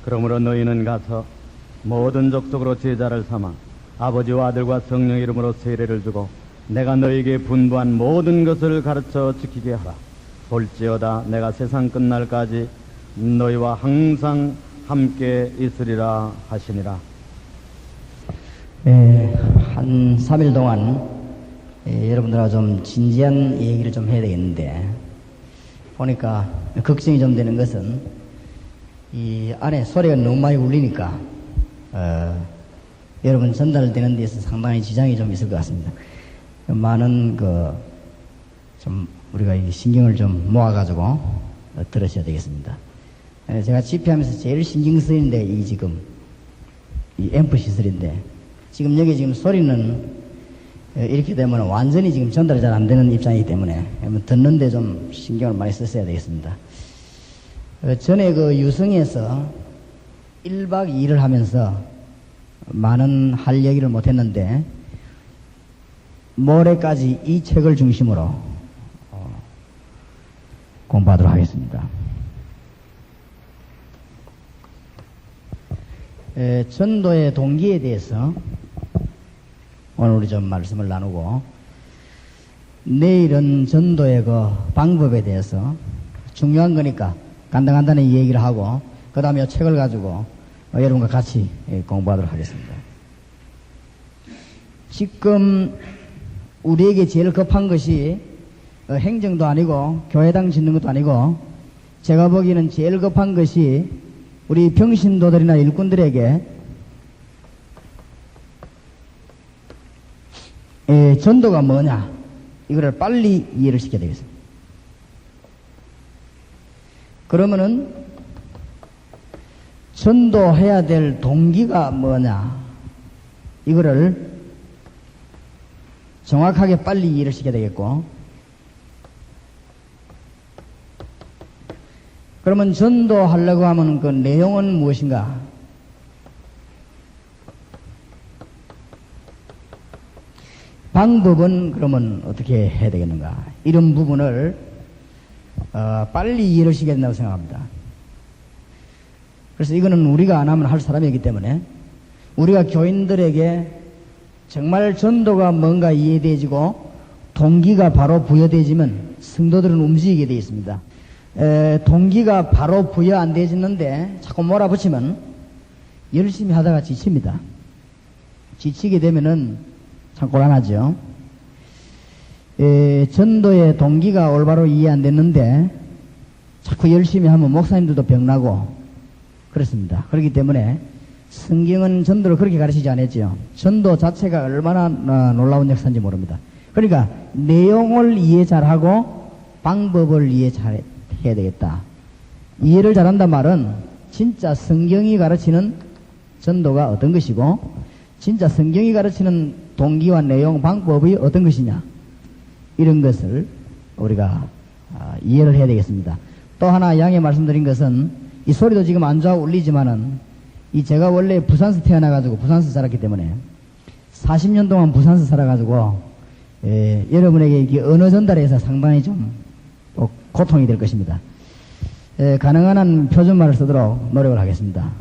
그러므로 너희는 가서 모든 족속으로 제자를 삼아 아버지와 아들과 성령 이름으로 세례를 주고 내가 너희에게 분부한 모든 것을 가르쳐 지키게 하라. 볼지어다 내가 세상 끝날까지 너희와 항상 함께 있으리라 하시니라. 한 3일 동안 여러분들하고 좀 진지한 얘기를 좀 해야 되겠는데, 보니까 걱정이 좀 되는 것은 이 안에 소리가 너무 많이 울리니까 여러분 전달되는 데서 상당히 지장이 좀 있을 것 같습니다. 많은 좀 우리가 이 신경을 좀 모아가지고 들으셔야 되겠습니다. 제가 집회하면서 제일 신경 쓰이는데 이 앰프 시설인데, 지금 여기 지금 소리는 이렇게 되면 완전히 지금 전달이 잘 안 되는 입장이기 때문에 듣는데 좀 신경을 많이 썼어야 되겠습니다. 전에 유성에서 1박 2일을 하면서 많은 할 얘기를 못했는데, 모레까지 이 책을 중심으로 공부하도록 하겠습니다. 전도의 동기에 대해서 오늘 우리 좀 말씀을 나누고, 내일은 전도의 방법에 대해서 중요한 거니까 간단히 얘기를 하고, 그 다음에 책을 가지고 여러분과 같이 공부하도록 하겠습니다. 지금 우리에게 제일 급한 것이 행정도 아니고 교회당 짓는 것도 아니고, 제가 보기에는 제일 급한 것이 우리 병신도들이나 일꾼들에게 전도가 뭐냐, 이거를 빨리 이해를 시켜야 되겠습니다. 그러면은 전도해야 될 동기가 뭐냐, 이거를 정확하게 빨리 이해를 시켜야 되겠고, 그러면 전도하려고 하면 그 내용은 무엇인가? 방법은 그러면 어떻게 해야 되겠는가? 이런 부분을 빨리 이해를 시켜야 된다고 생각합니다. 그래서 이거는 우리가 안 하면 할 사람이기 때문에 우리가 교인들에게 정말 전도가 뭔가 이해되어지고 동기가 바로 부여되어지면 성도들은 움직이게 되어 있습니다. 동기가 바로 부여 안 되어지는데 자꾸 몰아붙이면 열심히 하다가 지칩니다. 지치게 되면은 참 곤란하죠. 전도의 동기가 올바로 이해 안 됐는데 자꾸 열심히 하면 목사님들도 병나고 그렇습니다. 그렇기 때문에 성경은 전도를 그렇게 가르치지 않았죠. 전도 자체가 얼마나 놀라운 역사인지 모릅니다. 그러니까 내용을 이해 잘하고 방법을 이해 잘 해야 되겠다. 이해를 잘한단 말은 진짜 성경이 가르치는 전도가 어떤 것이고, 진짜 성경이 가르치는 동기와 내용, 방법이 어떤 것이냐, 이런 것을 우리가 이해를 해야 되겠습니다. 또 하나 양해 말씀드린 것은, 이 소리도 지금 안 좋아 울리지만은, 제가 원래 부산서 태어나가지고 부산서 살았기 때문에 40년 동안 부산서 살아가지고 여러분에게 이게 언어 전달에서 상당히 좀 고통이 될 것입니다. 가능한 한 표준말을 쓰도록 노력을 하겠습니다.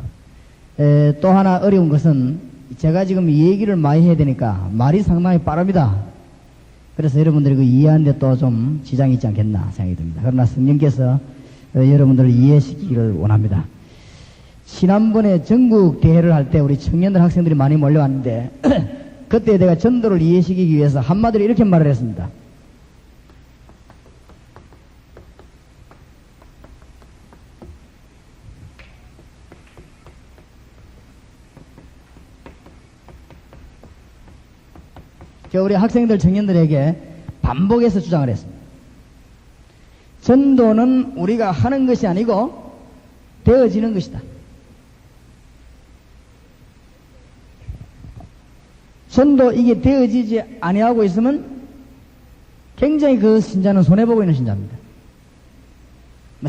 또 하나 어려운 것은 제가 지금 이 얘기를 많이 해야 되니까 말이 상당히 빠릅니다. 그래서 여러분들이 이해하는데 또 좀 지장이 있지 않겠나 생각이 듭니다. 그러나 성령께서 여러분들을 이해시키기를 원합니다. 지난번에 전국 대회를 할 때 우리 청년들 학생들이 많이 몰려왔는데 그때 내가 전도를 이해시키기 위해서 한마디로 이렇게 말을 했습니다. 우리 학생들, 청년들에게 반복해서 주장을 했습니다. 전도는 우리가 하는 것이 아니고 되어지는 것이다. 전도 이게 되어지지 아니하고 있으면 굉장히 그 신자는 손해보고 있는 신자입니다.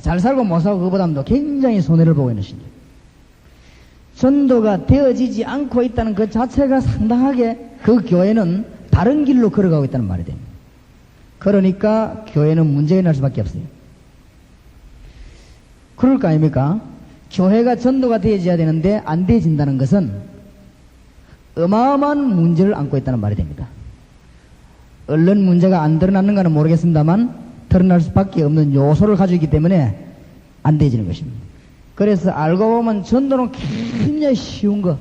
잘 살고 못 살고 그보다도 굉장히 손해를 보고 있는 신자. 전도가 되어지지 않고 있다는 그 자체가 상당하게 그 교회는 다른 길로 걸어가고 있다는 말이 됩니다. 그러니까 교회는 문제가 날 수밖에 없어요. 그럴 거 아닙니까? 교회가 전도가 되어져야 되는데 안 되어진다는 것은 어마어마한 문제를 안고 있다는 말이 됩니다. 얼른 문제가 안 드러났는가는 모르겠습니다만 드러날 수밖에 없는 요소를 가지고 있기 때문에 안 되어지는 것입니다. 그래서 알고 보면 전도는 굉장히 쉬운 거.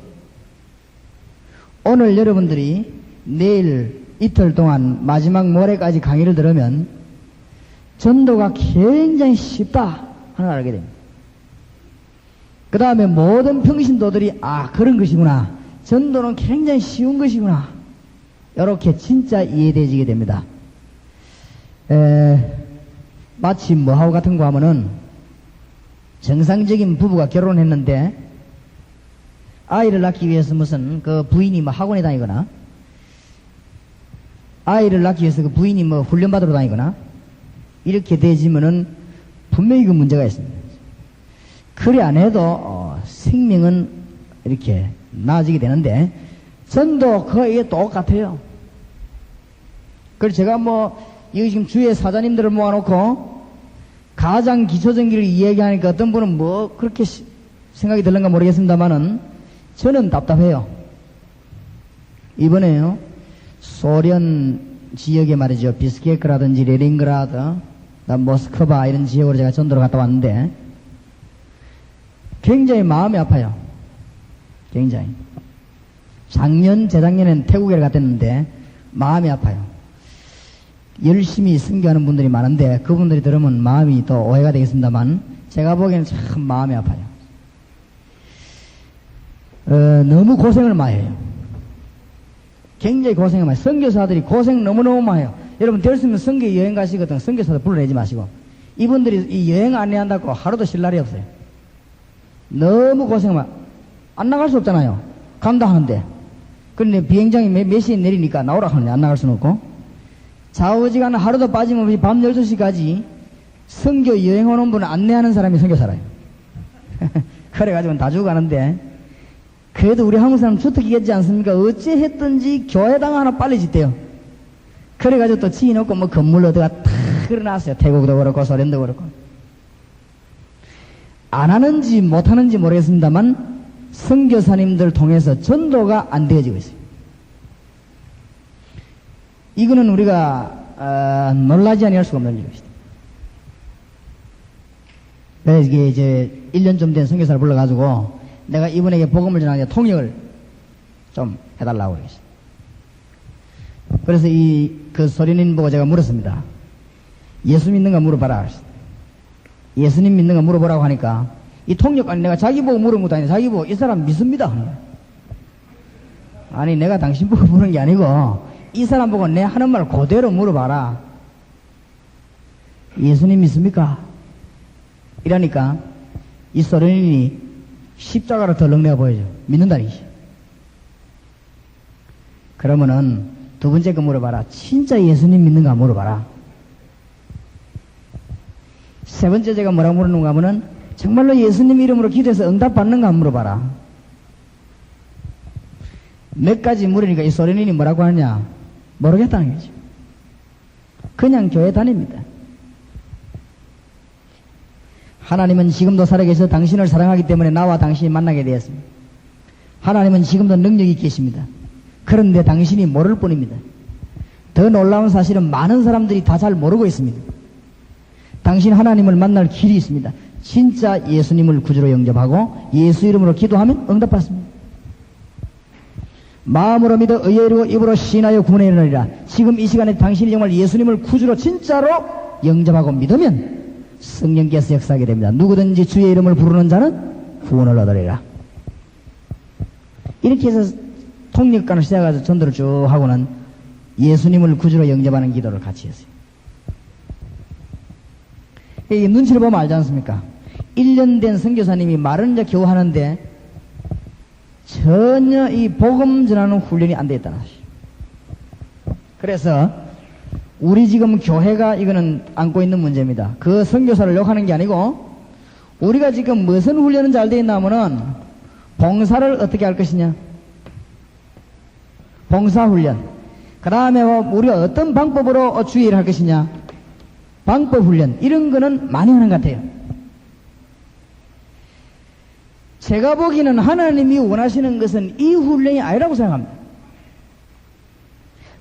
오늘 여러분들이 내일 이틀 동안 마지막 모레까지 강의를 들으면 전도가 굉장히 쉽다 하는 걸 알게 됩니다. 그 다음에 모든 평신도들이 그런 것이구나. 전도는 굉장히 쉬운 것이구나. 이렇게 진짜 이해되지게 됩니다. 마치 뭐하고 같은 거 하면은 정상적인 부부가 결혼했는데 아이를 낳기 위해서 무슨 그 부인이 뭐 학원에 다니거나 아이를 낳기 위해서 그 부인이 뭐 훈련받으러 다니거나 이렇게 되지면은 분명히 그 문제가 있습니다. 그래 안 해도 생명은 이렇게 나아지게 되는데 전도 거의 똑같아요. 그래서 제가 여기 지금 주의 사자님들을 모아놓고 가장 기초전기를 이야기하니까 어떤 분은 그렇게 생각이 들는가 모르겠습니다만은 저는 답답해요. 이번에요 소련 지역에 말이죠, 비스케크라든지 레닌그라드, 모스크바 이런 지역으로 제가 전도를 갔다 왔는데 굉장히 마음이 아파요. 굉장히. 작년, 재작년에는 태국에 갔댔는데 마음이 아파요. 열심히 선교하는 분들이 많은데 그분들이 들으면 마음이 또 오해가 되겠습니다만 제가 보기에는 참 마음이 아파요. 너무 고생을 많이 해요. 굉장히 고생을 많이 해요. 선교사들이 고생 너무너무 많이 해요. 여러분 될 수 있으면 선교 여행 가시거든 선교사들 불러내지 마시고 이분들이 이 여행 안내한다고 하루도 쉴 날이 없어요. 너무 고생을 많이 안 나갈 수 없잖아요. 간다 하는데 그런데 비행장이 몇 시에 내리니까 나오라 하는데 안 나갈 수는 없고 좌우지간 하루도 빠짐없이 밤 12시까지 선교 여행 오는 분을 안내하는 사람이 선교사라요. 그래가지고 다 죽어가는데 그래도 우리 한국 사람 주특기겠지 않습니까? 어찌 했든지 교회당 하나 빨리 짓대요. 그래가지고 또 지어놓고 건물 어디가 탁 그려놨어요. 태국도 그렇고 소련도 그렇고. 안 하는지 못하는지 모르겠습니다만 선교사님들 통해서 전도가 안 되어지고 있어요. 이거는 우리가 놀라지 아니할 수가 없는 일입니다. 그래서 이게 이제 1년 좀 된 선교사를 불러가지고 내가 이분에게 복음을 전하는데 통역을 좀 해달라고 그랬어요. 그래서 그 소련인 보고 제가 물었습니다. 예수 믿는가 물어봐라. 예수님 믿는가 물어보라고 하니까 이 통역관이 내가 자기 보고 물은 것도 아닌데 자기 보고 이 사람 믿습니다. 아니 내가 당신 보고 물은 게 아니고 이 사람 보고 내 하는 말 그대로 물어봐라. 예수님 믿습니까? 이러니까 이 소련인이 십자가를 덜렁 내어 보여줘. 믿는다니. 그러면은 두 번째 거 물어봐라. 진짜 예수님 믿는가 물어봐라. 세 번째 제가 뭐라고 물었는가 하면은 정말로 예수님 이름으로 기도해서 응답받는가 물어봐라. 몇 가지 물으니까 이 소련인이 뭐라고 하느냐 모르겠다는 거죠. 그냥 교회 다닙니다. 하나님은 지금도 살아계셔서 당신을 사랑하기 때문에 나와 당신이 만나게 되었습니다. 하나님은 지금도 능력이 계십니다. 그런데 당신이 모를 뿐입니다. 더 놀라운 사실은 많은 사람들이 다 잘 모르고 있습니다. 당신 하나님을 만날 길이 있습니다. 진짜 예수님을 구주로 영접하고 예수 이름으로 기도하면 응답받습니다. 마음으로 믿어 의에 이르고 입으로 신하여 구원에 이르리라. 지금 이 시간에 당신이 정말 예수님을 구주로 진짜로 영접하고 믿으면 성령께서 역사하게 됩니다. 누구든지 주의 이름을 부르는 자는 구원을 얻으리라. 이렇게 해서 통역관을 시작해서 전도를 쭉 하고는 예수님을 구주로 영접하는 기도를 같이 했어요. 이 눈치를 보면 알지 않습니까? 1년 된 선교사님이 말은 이제 겨우 하는데 전혀 이 복음 전하는 훈련이 안 돼 있다는 것이죠. 그래서 우리 지금 교회가 이거는 안고 있는 문제입니다. 그 선교사를 욕하는 게 아니고 우리가 지금 무슨 훈련은 잘 돼 있나 하면은 봉사를 어떻게 할 것이냐, 봉사훈련. 그 다음에 우리가 어떤 방법으로 주의를 할 것이냐, 방법훈련. 이런 거는 많이 하는 것 같아요. 제가 보기에는 하나님이 원하시는 것은 이 훈련이 아니라고 생각합니다.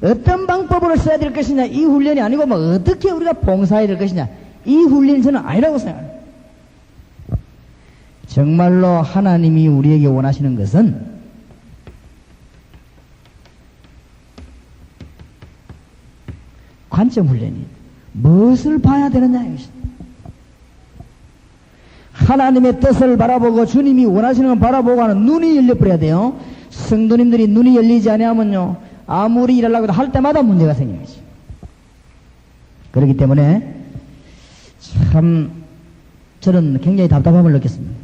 어떤 방법으로 써야 될 것이냐, 이 훈련이 아니고 뭐 어떻게 우리가 봉사해야 될 것이냐, 이 훈련이 저는 아니라고 생각합니다. 정말로 하나님이 우리에게 원하시는 것은 관점 훈련이에요. 무엇을 봐야 되느냐 이것입니다. 하나님의 뜻을 바라보고 주님이 원하시는 걸 바라보고 하는 눈이 열려버려야 돼요. 성도님들이 눈이 열리지 않으면요, 아무리 일하려고 해도 할 때마다 문제가 생기는 거죠. 그렇기 때문에 참 저는 굉장히 답답함을 느꼈습니다.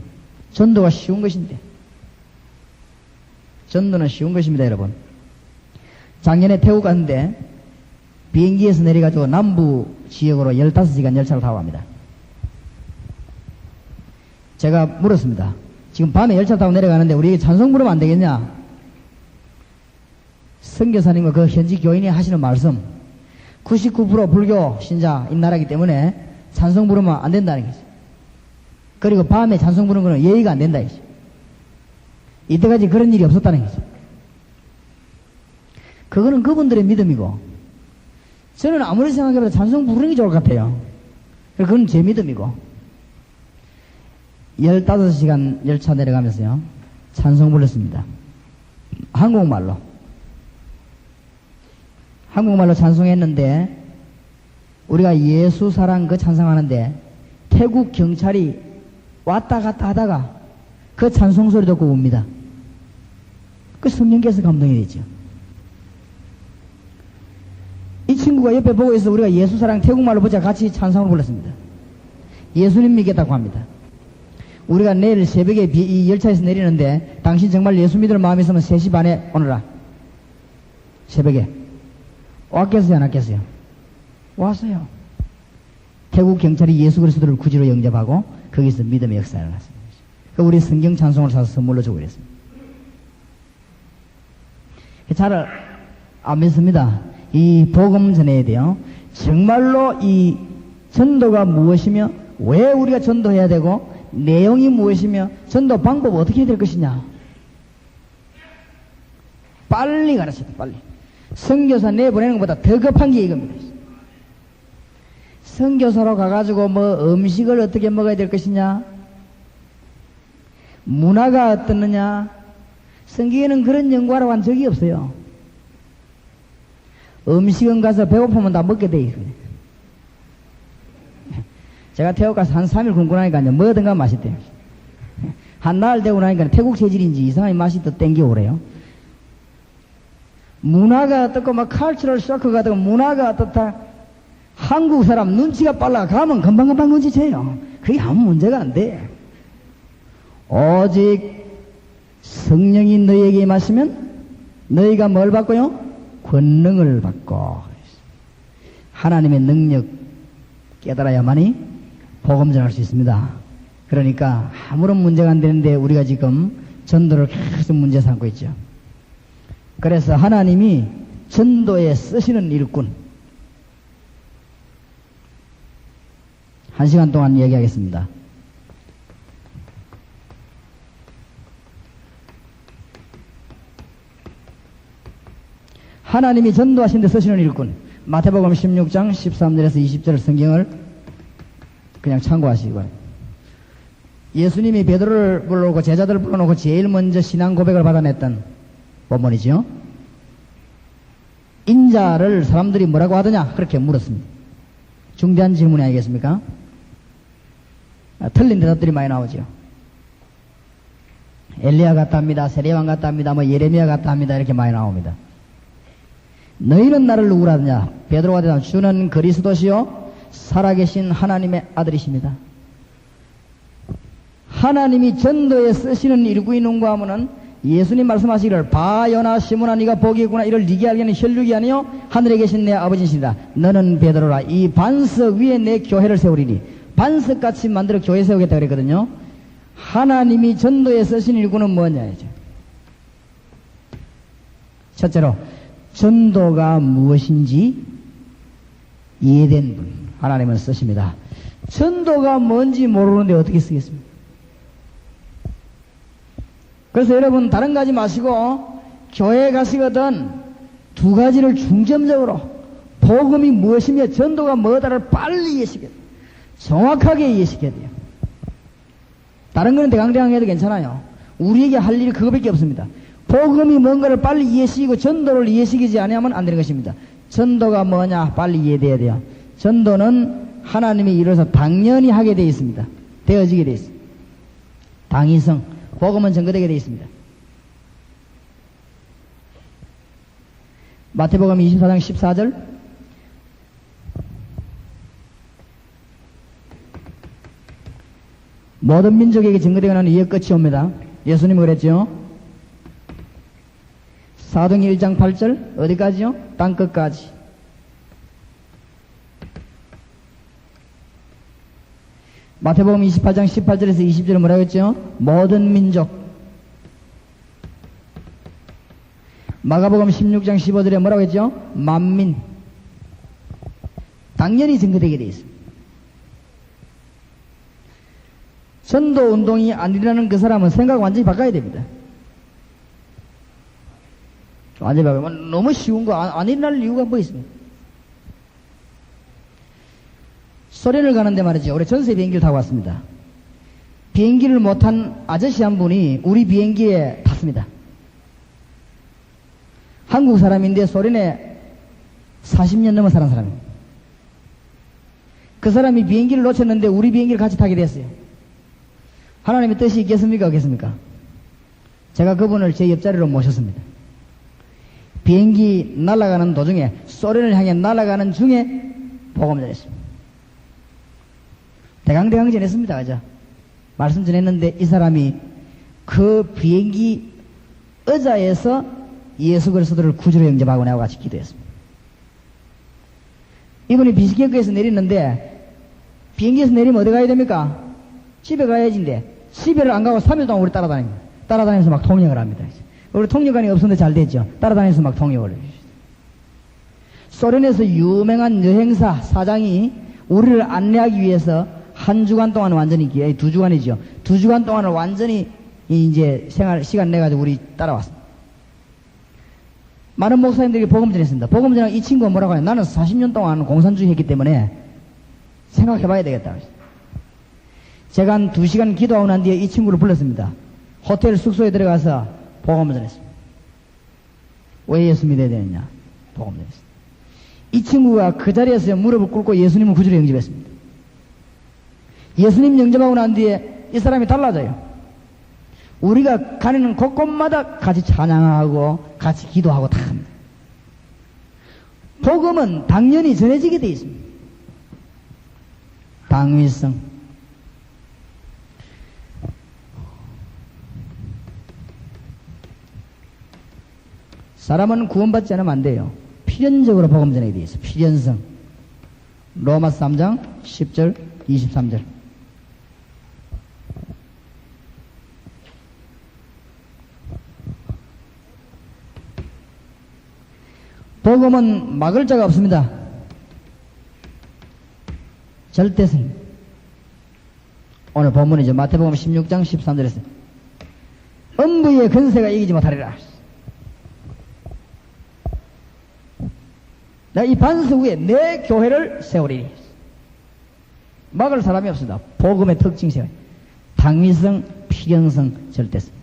전도가 쉬운 것인데, 전도는 쉬운 것입니다, 여러분. 작년에 태국 갔는데 비행기에서 내려가지고 남부 지역으로 15시간 열차를 타고 갑니다. 제가 물었습니다. 지금 밤에 열차 타고 내려가는데 우리에게 찬송 부르면 안 되겠냐? 선교사님과 그 현지 교인이 하시는 말씀, 99% 불교 신자인 나라이기 때문에 찬송 부르면 안 된다는 거죠. 그리고 밤에 찬송 부르는 것은 예의가 안 된다 이거죠. 이때까지 그런 일이 없었다는 거죠. 그거는 그분들의 믿음이고, 저는 아무리 생각해도 찬송 부르는 게 좋을 것 같아요. 그건 제 믿음이고, 15시간 열차 내려가면서요, 찬송 불렀습니다. 한국말로 찬송했는데, 우리가 예수 사랑 그 찬송하는데 태국 경찰이 왔다 갔다 하다가 그 찬송 소리 듣고 웁니다. 그 성령께서 감동이 되죠. 이 친구가 옆에 보고 있어. 우리가 예수 사랑 태국말로 보자 같이 찬송을 불렀습니다. 예수님 믿겠다고 합니다. 우리가 내일 새벽에 이 열차에서 내리는데 당신 정말 예수 믿을 마음이 있으면 3시 반에 오너라. 새벽에 왔겠어요, 안 왔겠어요? 왔어요. 태국 경찰이 예수 그리스도를 구주로 영접하고 거기서 믿음의 역사를 났습니다. 우리 성경 찬송을 사서 선물로 주고 그랬습니다. 잘 안 믿습니다. 이 복음 전해야 돼요. 정말로 이 전도가 무엇이며 왜 우리가 전도해야 되고 내용이 무엇이며 전도 방법 어떻게 해야 될 것이냐, 빨리 가르쳐야 돼. 빨리. 선교사 내보내는 것보다 더 급한 게 이겁니다. 선교사로 가가지고 뭐 음식을 어떻게 먹어야 될 것이냐, 문화가 어떻느냐, 성경에는 그런 연구하러 간 적이 없어요. 음식은 가서 배고프면 다 먹게 돼 있어요. 제가 태국 가서 한 3일 굶고 나니까 뭐든가 맛있대요. 한 나흘 되고 나니까 태국 체질인지 이상하게 맛이 또 땡겨오래요. 문화가 어떻고 막 칼처럴 쇼크가 되고 문화가 어떻다. 한국 사람 눈치가 빨라 가면 금방금방 눈치채요. 그게 아무 문제가 안 돼. 오직 성령이 너희에게 임하시면 너희가 뭘 받고요? 권능을 받고. 하나님의 능력 깨달아야만이 복음 전할 수 있습니다. 그러니까 아무런 문제가 안 되는데 우리가 지금 전도를 계속 문제 삼고 있죠. 그래서 하나님이 전도에 쓰시는 일꾼, 1시간 동안 얘기하겠습니다. 하나님이 전도하신 데 쓰시는 일꾼, 마태복음 16장 13절에서 20절 성경을 그냥 참고하시기 바랍니다. 예수님이 베드로를 불러놓고 제자들을 불러놓고 제일 먼저 신앙 고백을 받아냈던 본문이지요. 인자를 사람들이 뭐라고 하더냐 그렇게 물었습니다. 중대한 질문이 아니겠습니까? 틀린 대답들이 많이 나오죠. 엘리야 같다 합니다. 세례왕 같다 합니다. 뭐 예레미야 같다 합니다. 이렇게 많이 나옵니다. 너희는 나를 누구라 하느냐? 베드로가 대답, 주는 그리스도시요 살아계신 하나님의 아들이십니다. 하나님이 전도에 쓰시는 일꾼이 누군가 하면은 예수님 말씀하시기를 바요나 시몬아 네가 복이 있구나. 이를 네게 알게는 혈육이 아니요 하늘에 계신 내 아버지시다. 너는 베드로라. 이 반석 위에 내 교회를 세우리니. 반석같이 만들어 교회 세우겠다 그랬거든요. 하나님이 전도에 쓰신 일꾼은 뭐냐죠. 첫째로 전도가 무엇인지 이해된 분 하나님은 쓰십니다. 전도가 뭔지 모르는데 어떻게 쓰겠습니까? 그래서 여러분 다른 거 하지 마시고 교회에 가시거든 두 가지를 중점적으로 복음이 무엇이며 전도가 뭐다를 빨리 이해시켜야 돼요. 정확하게 이해시켜야 돼요. 다른 거는 대강대강해도 괜찮아요. 우리에게 할 일이 그거밖에 없습니다. 복음이 뭔가를 빨리 이해시키고 전도를 이해시키지 않으면 안 되는 것입니다. 전도가 뭐냐 빨리 이해돼야 돼요. 전도는 하나님이 이뤄서 당연히 하게 되어 있습니다. 되어지게 되어 있습니다. 당위성, 복음은 증거되게 되어 있습니다. 마태복음 24장 14절 모든 민족에게 증거되거나 이에 끝이 옵니다. 예수님은 그랬죠. 사도행 1장 8절 어디까지요? 땅끝까지. 마태복음 28장 18절에서 20절은 뭐라고 했죠? 모든 민족. 마가복음 16장 15절에 뭐라고 했죠? 만민. 당연히 증거되게 되어 있습니다. 전도 운동이 안 일어나는 그 사람은 생각 완전히 바꿔야 됩니다. 완전히 바꾸면 너무 쉬운 거 안 일어날 이유가 뭐 있습니까? 소련을 가는데 말이죠. 올해 전세 비행기를 타고 왔습니다. 비행기를 못한 아저씨 한 분이 우리 비행기에 탔습니다. 한국 사람인데 소련에 40년 넘어 사는 사람이에요. 그 사람이 비행기를 놓쳤는데 우리 비행기를 같이 타게 됐어요. 하나님의 뜻이 있겠습니까? 없겠습니까? 제가 그분을 제 옆자리로 모셨습니다. 비행기 날아가는 도중에 소련을 향해 날아가는 중에 복음 전했습니다. 대강대강 전했습니다. 그죠? 말씀 전했는데 이 사람이 그 비행기 의자에서 예수 그리스도를 구주로 영접하고 나와 같이 기도했습니다. 이분이 비스케크에서 내리는데 비행기에서 내리면 어디 가야 됩니까? 집에 가야지인데 집에를 안 가고 3일 동안 우리 따라다닙니다. 따라다니면서 막 통역을 합니다. 우리 통역관이 없었는데 잘 됐죠. 따라다니면서 막 통역을 해요. 소련에서 유명한 여행사 사장이 우리를 안내하기 위해서 한 주간 동안 완전히, 2주간이죠. 2주간 동안을 완전히 이제 시간 내가지고 우리 따라왔습니다. 많은 목사님들에게 복음 전했습니다. 복음 전하고 이 친구가 뭐라고 하냐. 나는 40년 동안 공산주의 했기 때문에 생각해봐야 되겠다. 제가 한 2시간 기도하고 난 뒤에 이 친구를 불렀습니다. 호텔 숙소에 들어가서 복음을 전했습니다. 왜 예수 믿어야 되느냐? 복음을 전했습니다. 이 친구가 그 자리에서 무릎을 꿇고 예수님을 구주로 영접했습니다. 예수님 영접하고 난 뒤에 이 사람이 달라져요. 우리가 가는 곳곳마다 같이 찬양하고 같이 기도하고 다 합니다. 복음은 당연히 전해지게 되어 있습니다. 당위성. 사람은 구원받지 않으면 안 돼요. 필연적으로 복음 전하게 되어 있어요. 필연성. 로마서 3장 10절 23절. 복음은 막을 자가 없습니다. 절대성. 오늘 본문이죠. 마태복음 16장 13절에서 음부의 근세가 이기지 못하리라. 내가 이 반석 위에 내 교회를 세우리니. 막을 사람이 없습니다. 복음의 특징 세워. 당위성, 필연성, 절대성.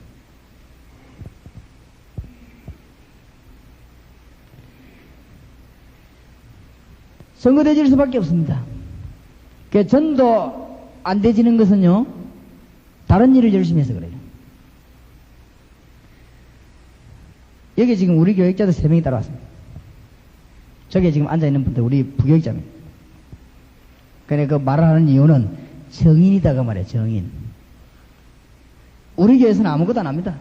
선거되질 수밖에 없습니다. 그 전도 안 되지는 것은요, 다른 일을 열심히 해서 그래요. 여기 지금 우리 교육자들 3명이 따라왔습니다. 저기 지금 앉아있는 분들 우리 부교육자입니다. 그러니까 그 말을 하는 이유는 정인이다 그 말이에요. 정인. 우리 교회에서는 아무것도 안 합니다.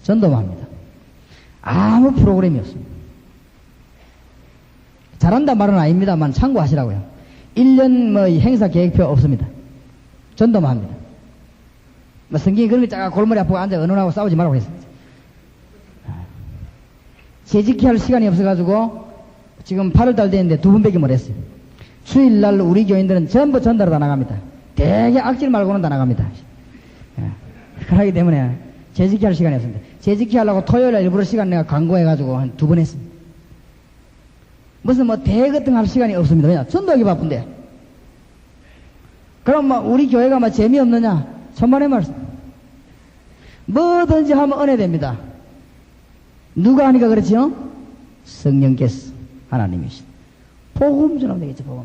전도만 합니다. 아무 프로그램이 없습니다. 잘한다 말은 아닙니다만 참고하시라고요. 1년 뭐 행사 계획표 없습니다. 전도만 합니다. 뭐 성경이 그런 거 쫙 골머리 아프고 앉아 언론하고 싸우지 말라고 했습니다. 재직히 할 시간이 없어가지고 지금 8월달 됐는데 2번밖에 못했어요. 주일날 우리 교인들은 전부 전도로 다 나갑니다. 되게 악질 말고는 다 나갑니다. 그러기 때문에 재직기 할 시간이 없습니다. 재직기 하려고 토요일에 일부러 시간 내가 광고해가지고 한 2번 했습니다. 무슨 뭐 대회 같은 거 할 시간이 없습니다. 왜냐? 전도하기 바쁜데. 그럼 뭐 우리 교회가 뭐 재미없느냐? 천만의 말씀. 뭐든지 하면 은혜됩니다. 누가 하니까 그렇지요? 성령께서 하나님이시다. 복음 전하면 되겠죠. 복음.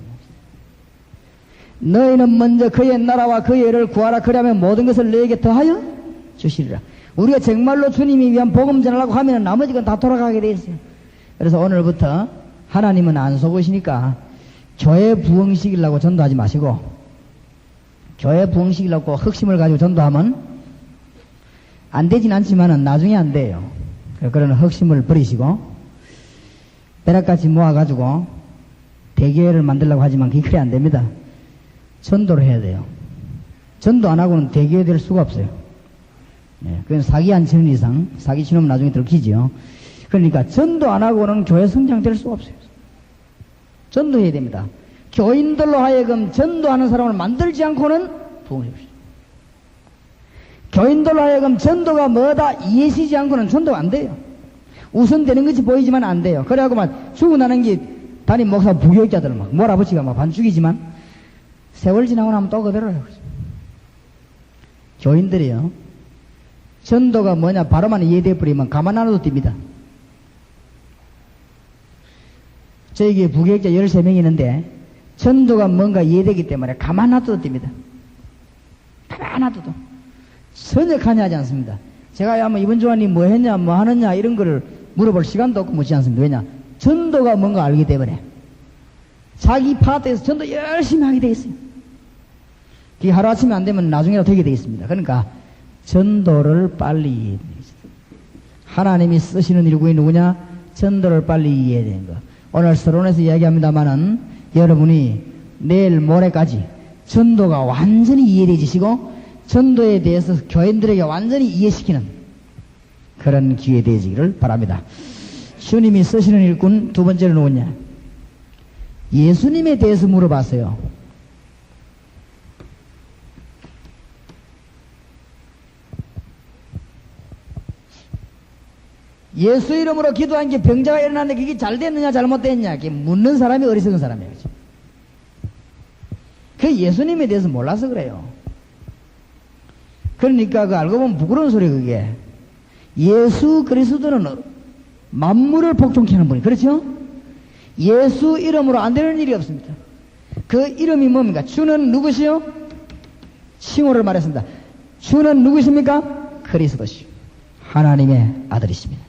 너희는 먼저 그의 나라와 그의 의를 구하라. 그리하면 모든 것을 너에게 더하여 주시리라. 우리가 정말로 주님이 위한 복음 전하려고 하면 나머지 건 다 돌아가게 돼 있어요. 그래서 오늘부터 하나님은 안 속으시니까 교회 부흥시키려고 전도하지 마시고, 교회 부흥시키려고 흑심을 가지고 전도하면 안 되진 않지만은 나중에 안 돼요. 그런 흑심을 버리시고 벼락같이 모아가지고 대교회를 만들려고 하지만 그게 그래 안 됩니다. 전도를 해야 돼요. 전도 안 하고는 대교회 될 수가 없어요. 그건 사기 안 치는 이상, 사기 치면 나중에 들키죠. 그러니까 전도 안 하고는 교회 성장될 수가 없어요. 전도해야 됩니다. 교인들로 하여금 전도하는 사람을 만들지 않고는 부흥이 없어요. 교인들로 하여금 전도가 뭐다 이해시지 않고는 전도가 안 돼요. 우선 되는 것이 보이지만 안 돼요. 그래갖고 막 죽어나는 게 담임 목사 부교육자들 막 몰아붙이가 막 반죽이지만 세월 지나고 나면 또 그대로예요. 교인들이요. 전도가 뭐냐 바로만 이해돼 버리면 가만 안 놔도 뜁니다. 저희 부교육자 13명이 있는데 전도가 뭔가 이해되기 때문에 가만 놔둬도 됩니다. 가만 놔둬도 전혀 관여하지 않습니다. 제가 아마 이번 주간이 뭐 했냐 뭐 하느냐 이런 거를 물어볼 시간도 없고 묻지 않습니다. 왜냐? 전도가 뭔가 알기 때문에 자기 파트에서 전도 열심히 하게 돼 있어요. 그게 하루아침에 안 되면 나중에라도 되게 돼 있습니다. 그러니까 전도를 빨리 이해해야 됩니다. 하나님이 쓰시는 일꾼이 누구냐? 전도를 빨리 이해해야 되는 거. 오늘 서론에서 이야기합니다마는 여러분이 내일 모레까지 전도가 완전히 이해되시고 전도에 대해서 교인들에게 완전히 이해시키는 그런 기회 되시기를 바랍니다. 주님이 쓰시는 일꾼 두 번째로 누구냐? 예수님에 대해서 물어봤어요. 예수 이름으로 기도한 게 병자가 일어났는데 그게 잘 됐느냐 잘못됐느냐 그게 묻는 사람이 어리석은 사람이에요. 그 예수님에 대해서 몰라서 그래요. 그러니까 그 알고 보면 부끄러운 소리 그게. 예수 그리스도는 만물을 복종케 하는 분이 그렇죠? 예수 이름으로 안 되는 일이 없습니다. 그 이름이 뭡니까? 주는 누구시요? 칭호를 말했습니다. 주는 누구십니까? 그리스도시요. 하나님의 아들이십니다.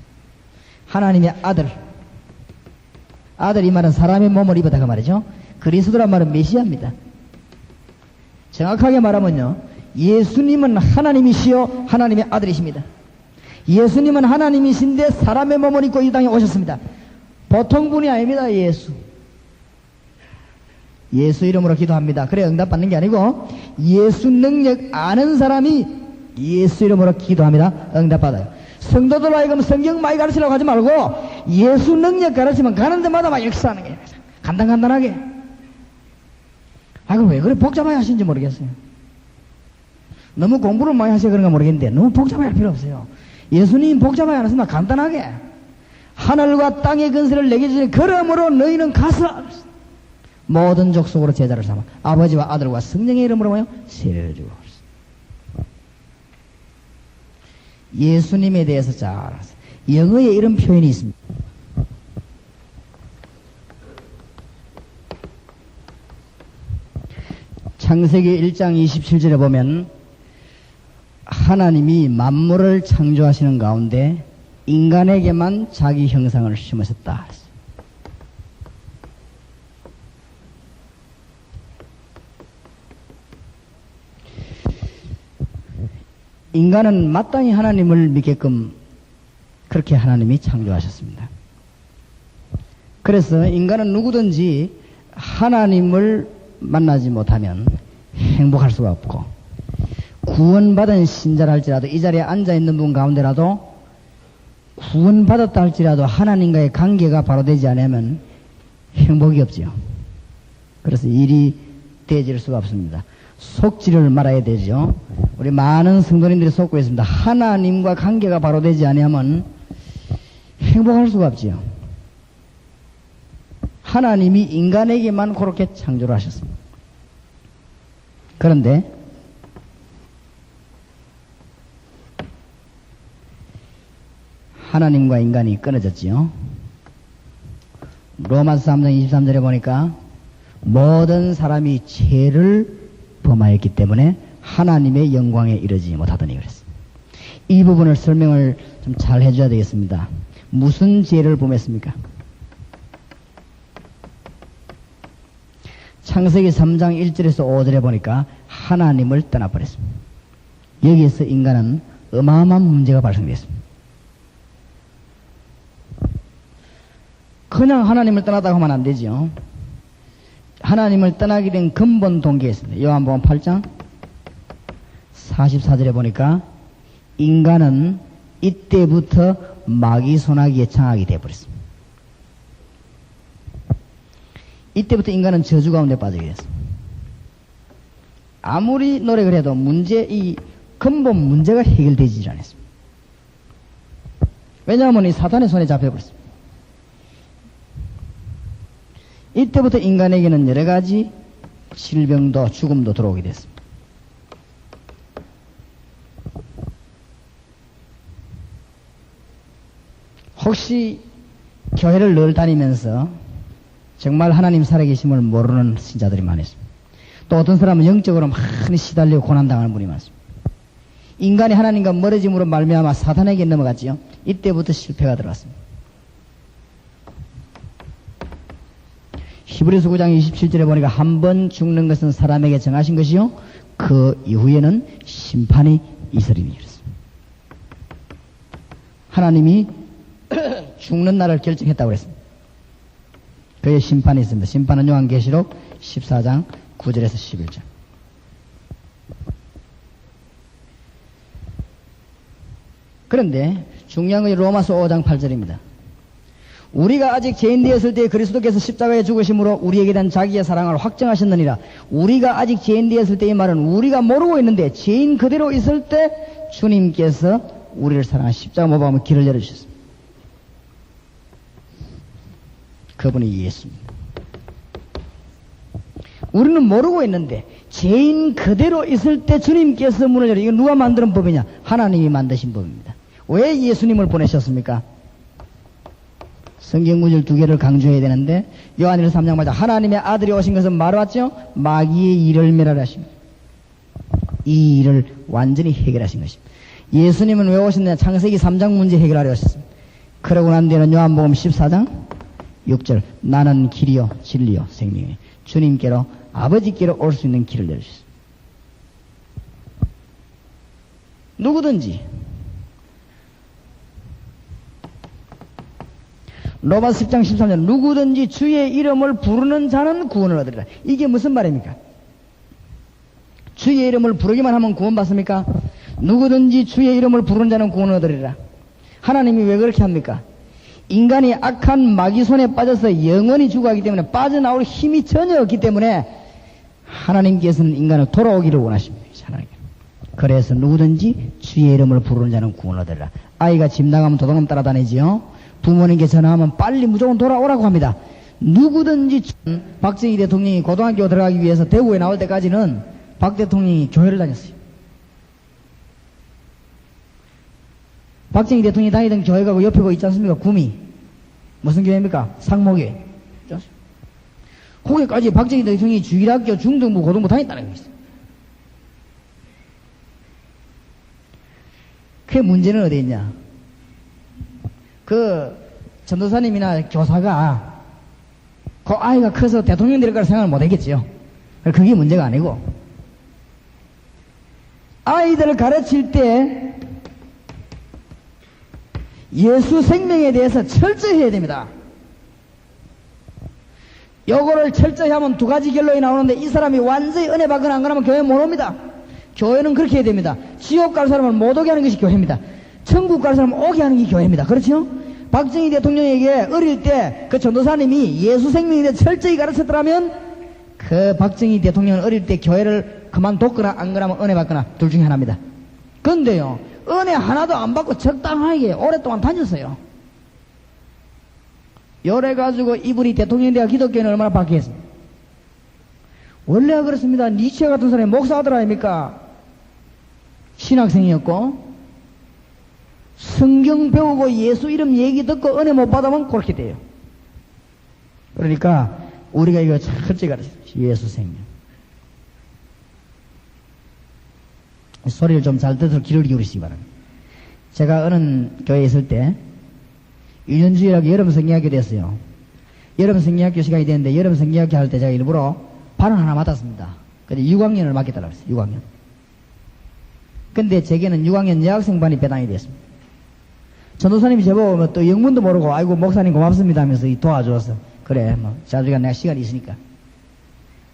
하나님의 아들. 아들 이 말은 사람의 몸을 입었다가 말이죠. 그리스도란 말은 메시아입니다. 정확하게 말하면요. 예수님은 하나님이시요 하나님의 아들이십니다. 예수님은 하나님이신데 사람의 몸을 입고 이 땅에 오셨습니다. 보통 분이 아닙니다. 예수 이름으로 기도합니다. 그래 응답받는 게 아니고 예수 능력 아는 사람이 예수 이름으로 기도합니다. 응답받아요. 성도들 하여금 성경 많이 가르치려고 하지 말고 예수 능력 가르치면 가는 데마다 막 역사하는 게 간단간단하게. 왜 그래 복잡하게 하시는지 모르겠어요. 너무 공부를 많이 하셔서 그런가 모르겠는데 너무 복잡하게 할 필요 없어요. 예수님 복잡하게 안 하십니다. 간단하게. 하늘과 땅의 근세를 내게 주신 그러므로 너희는 가서 모든 족속으로 제자를 삼아 아버지와 아들과 성령의 이름으로 뭐요? 세례를 주고. 예수님에 대해서 잘 아세요. 영어에 이런 표현이 있습니다. 창세기 1장 27절에 보면 하나님이 만물을 창조하시는 가운데 인간에게만 자기 형상을 심으셨다. 인간은 마땅히 하나님을 믿게끔 그렇게 하나님이 창조하셨습니다. 그래서 인간은 누구든지 하나님을 만나지 못하면 행복할 수가 없고 구원받은 신자라 할지라도 이 자리에 앉아있는 분 가운데라도 구원받았다 할지라도 하나님과의 관계가 바로 되지 않으면 행복이 없지요. 그래서 일이 되어질 수가 없습니다. 속지를 말아야 되죠. 우리 많은 성도님들이 속고 있습니다. 하나님과 관계가 바로 되지 아니하면 행복할 수가 없지요. 하나님이 인간에게만 그렇게 창조를 하셨습니다. 그런데 하나님과 인간이 끊어졌지요. 로마서 3장 23절에 보니까 모든 사람이 죄를 범하였기 때문에 하나님의 영광에 이르지 못하더니 그랬습니다. 이 부분을 설명을 좀 잘 해줘야 되겠습니다. 무슨 죄를 범했습니까? 창세기 3장 1절에서 5절에 보니까 하나님을 떠나버렸습니다. 여기에서 인간은 어마어마한 문제가 발생됐습니다. 그냥 하나님을 떠났다고 하면 안 되죠. 하나님을 떠나게 된 근본 동기가 있습니다. 요한복음 8장 44절에 보니까 인간은 이때부터 마귀 손아귀에 장악이 되어버렸습니다. 이때부터 인간은 저주 가운데 빠지게 됐습니다. 아무리 노력을 해도 이 근본 문제가 해결되지 않았습니다. 왜냐하면 이 사탄의 손에 잡혀버렸습니다. 이때부터 인간에게는 여러 가지 질병도 죽음도 들어오게 됐습니다. 혹시 교회를 늘 다니면서 정말 하나님 살아계심을 모르는 신자들이 많습니다. 또 어떤 사람은 영적으로 많이 시달리고 고난당하는 분이 많습니다. 인간이 하나님과 멀어짐으로 말미암아 사탄에게 넘어갔지요. 이때부터 실패가 들어왔습니다. 히브리서 9장 27절에 보니까 한 번 죽는 것은 사람에게 정하신 것이요 그 이후에는 심판이 있으리니 그랬습니다. 하나님이 죽는 날을 결정했다고 그랬습니다. 그의 심판이 있습니다. 심판은 요한계시록 14장 9절에서 11절. 그런데 중요한 것이 로마서 5장 8절입니다. 우리가 아직 죄인 되었을 때 그리스도께서 십자가에 죽으심으로 우리에게 대한 자기의 사랑을 확정하셨느니라. 우리가 아직 죄인 되었을 때 이 말은 우리가 모르고 있는데 죄인 그대로 있을 때 주님께서 우리를 사랑하시 십자가 못 박으면 길을 열어주셨습니다. 그분이 예수입니다. 우리는 모르고 있는데 죄인 그대로 있을 때 주님께서 문을 열어. 이건 누가 만드는 법이냐? 하나님이 만드신 법입니다. 왜 예수님을 보내셨습니까? 성경 구절 두 개를 강조해야 되는데 요한일서 3장 맞아 하나님의 아들이 오신 것은 뭐로 왔죠? 마귀의 일을 멸하려 하십니다. 이 일을 완전히 해결하신 것입니다. 예수님은 왜 오셨느냐? 창세기 3장 문제 해결하려 오셨습니다. 그러고 난 뒤에는 요한복음 14장 6절 나는 길이요 진리요 생명이요 주님께로 아버지께로 올 수 있는 길을 열어주셨습니다. 누구든지 로마서 10장 13절 누구든지 주의 이름을 부르는 자는 구원을 얻으리라. 이게 무슨 말입니까? 주의 이름을 부르기만 하면 구원 받습니까? 누구든지 주의 이름을 부르는 자는 구원을 얻으리라. 하나님이 왜 그렇게 합니까? 인간이 악한 마귀 손에 빠져서 영원히 죽어가기 때문에 빠져나올 힘이 전혀 없기 때문에 하나님께서는 인간을 돌아오기를 원하십니다. 하나님. 그래서 누구든지 주의 이름을 부르는 자는 구원을 얻으리라. 아이가 집 나가면 도둑놈 따라다니지요. 부모님께 전화하면 빨리 무조건 돌아오라고 합니다. 누구든지 박정희 대통령이 고등학교 들어가기 위해서 대구에 나올 때까지는 박 대통령이 교회를 다녔어요. 박정희 대통령이 다니던 교회가 그 옆에 거 있지 않습니까? 구미. 무슨 교회입니까? 상목회. 거기까지 박정희 대통령이 주일학교, 중등부, 고등부 다녔다는 거있어요. 그 문제는 어디 있냐? 그 전도사님이나 교사가 그 아이가 커서 대통령 될 거라 생각을 못 했겠지요. 그게 문제가 아니고 아이들을 가르칠 때 예수 생명에 대해서 철저히 해야 됩니다. 요거를 철저히 하면 두 가지 결론이 나오는데 이 사람이 완전히 은혜 받거나 안 그러면 교회 못 옵니다. 교회는 그렇게 해야 됩니다. 지옥 갈 사람을 못 오게 하는 것이 교회입니다. 천국 갈 사람을 오게 하는 게 교회입니다. 그렇죠? 박정희 대통령에게 어릴 때 그 전도사님이 예수 생명에 대해 철저히 가르쳤더라면 그 박정희 대통령은 어릴 때 교회를 그만뒀거나 안 그러면 은혜 받거나 둘 중에 하나입니다. 근데요, 은혜 하나도 안 받고 적당하게 오랫동안 다녔어요. 요래가지고 이분이 대통령이 돼야 기독교는 얼마나 바뀌겠습니까? 원래가 그렇습니다. 니체 같은 사람이 목사하들 아닙니까? 신학생이었고, 성경 배우고 예수 이름 얘기 듣고 은혜 못 받으면 그렇게 돼요. 그러니까, 우리가 이거 철저히 가르쳐요. 예수 생명. 소리를 좀 잘 듣어서 귀를 기울이시기 바랍니다. 제가 어느 교회에 있을 때, 유년주일하고 여름 성경학교 됐어요. 여름 성경학교 시간이 됐는데, 여름 성경학교 할 때 제가 일부러 반을 하나 맡았습니다. 근데 6학년을 맡겠다고 했어요. 6학년. 근데 제게는 6학년 여학생반이 배당이 됐습니다. 전도사님이 저보고 또 영문도 모르고, 아이고, 목사님 고맙습니다 하면서 도와주었어. 그래, 뭐, 자주가 내가 시간이 있으니까.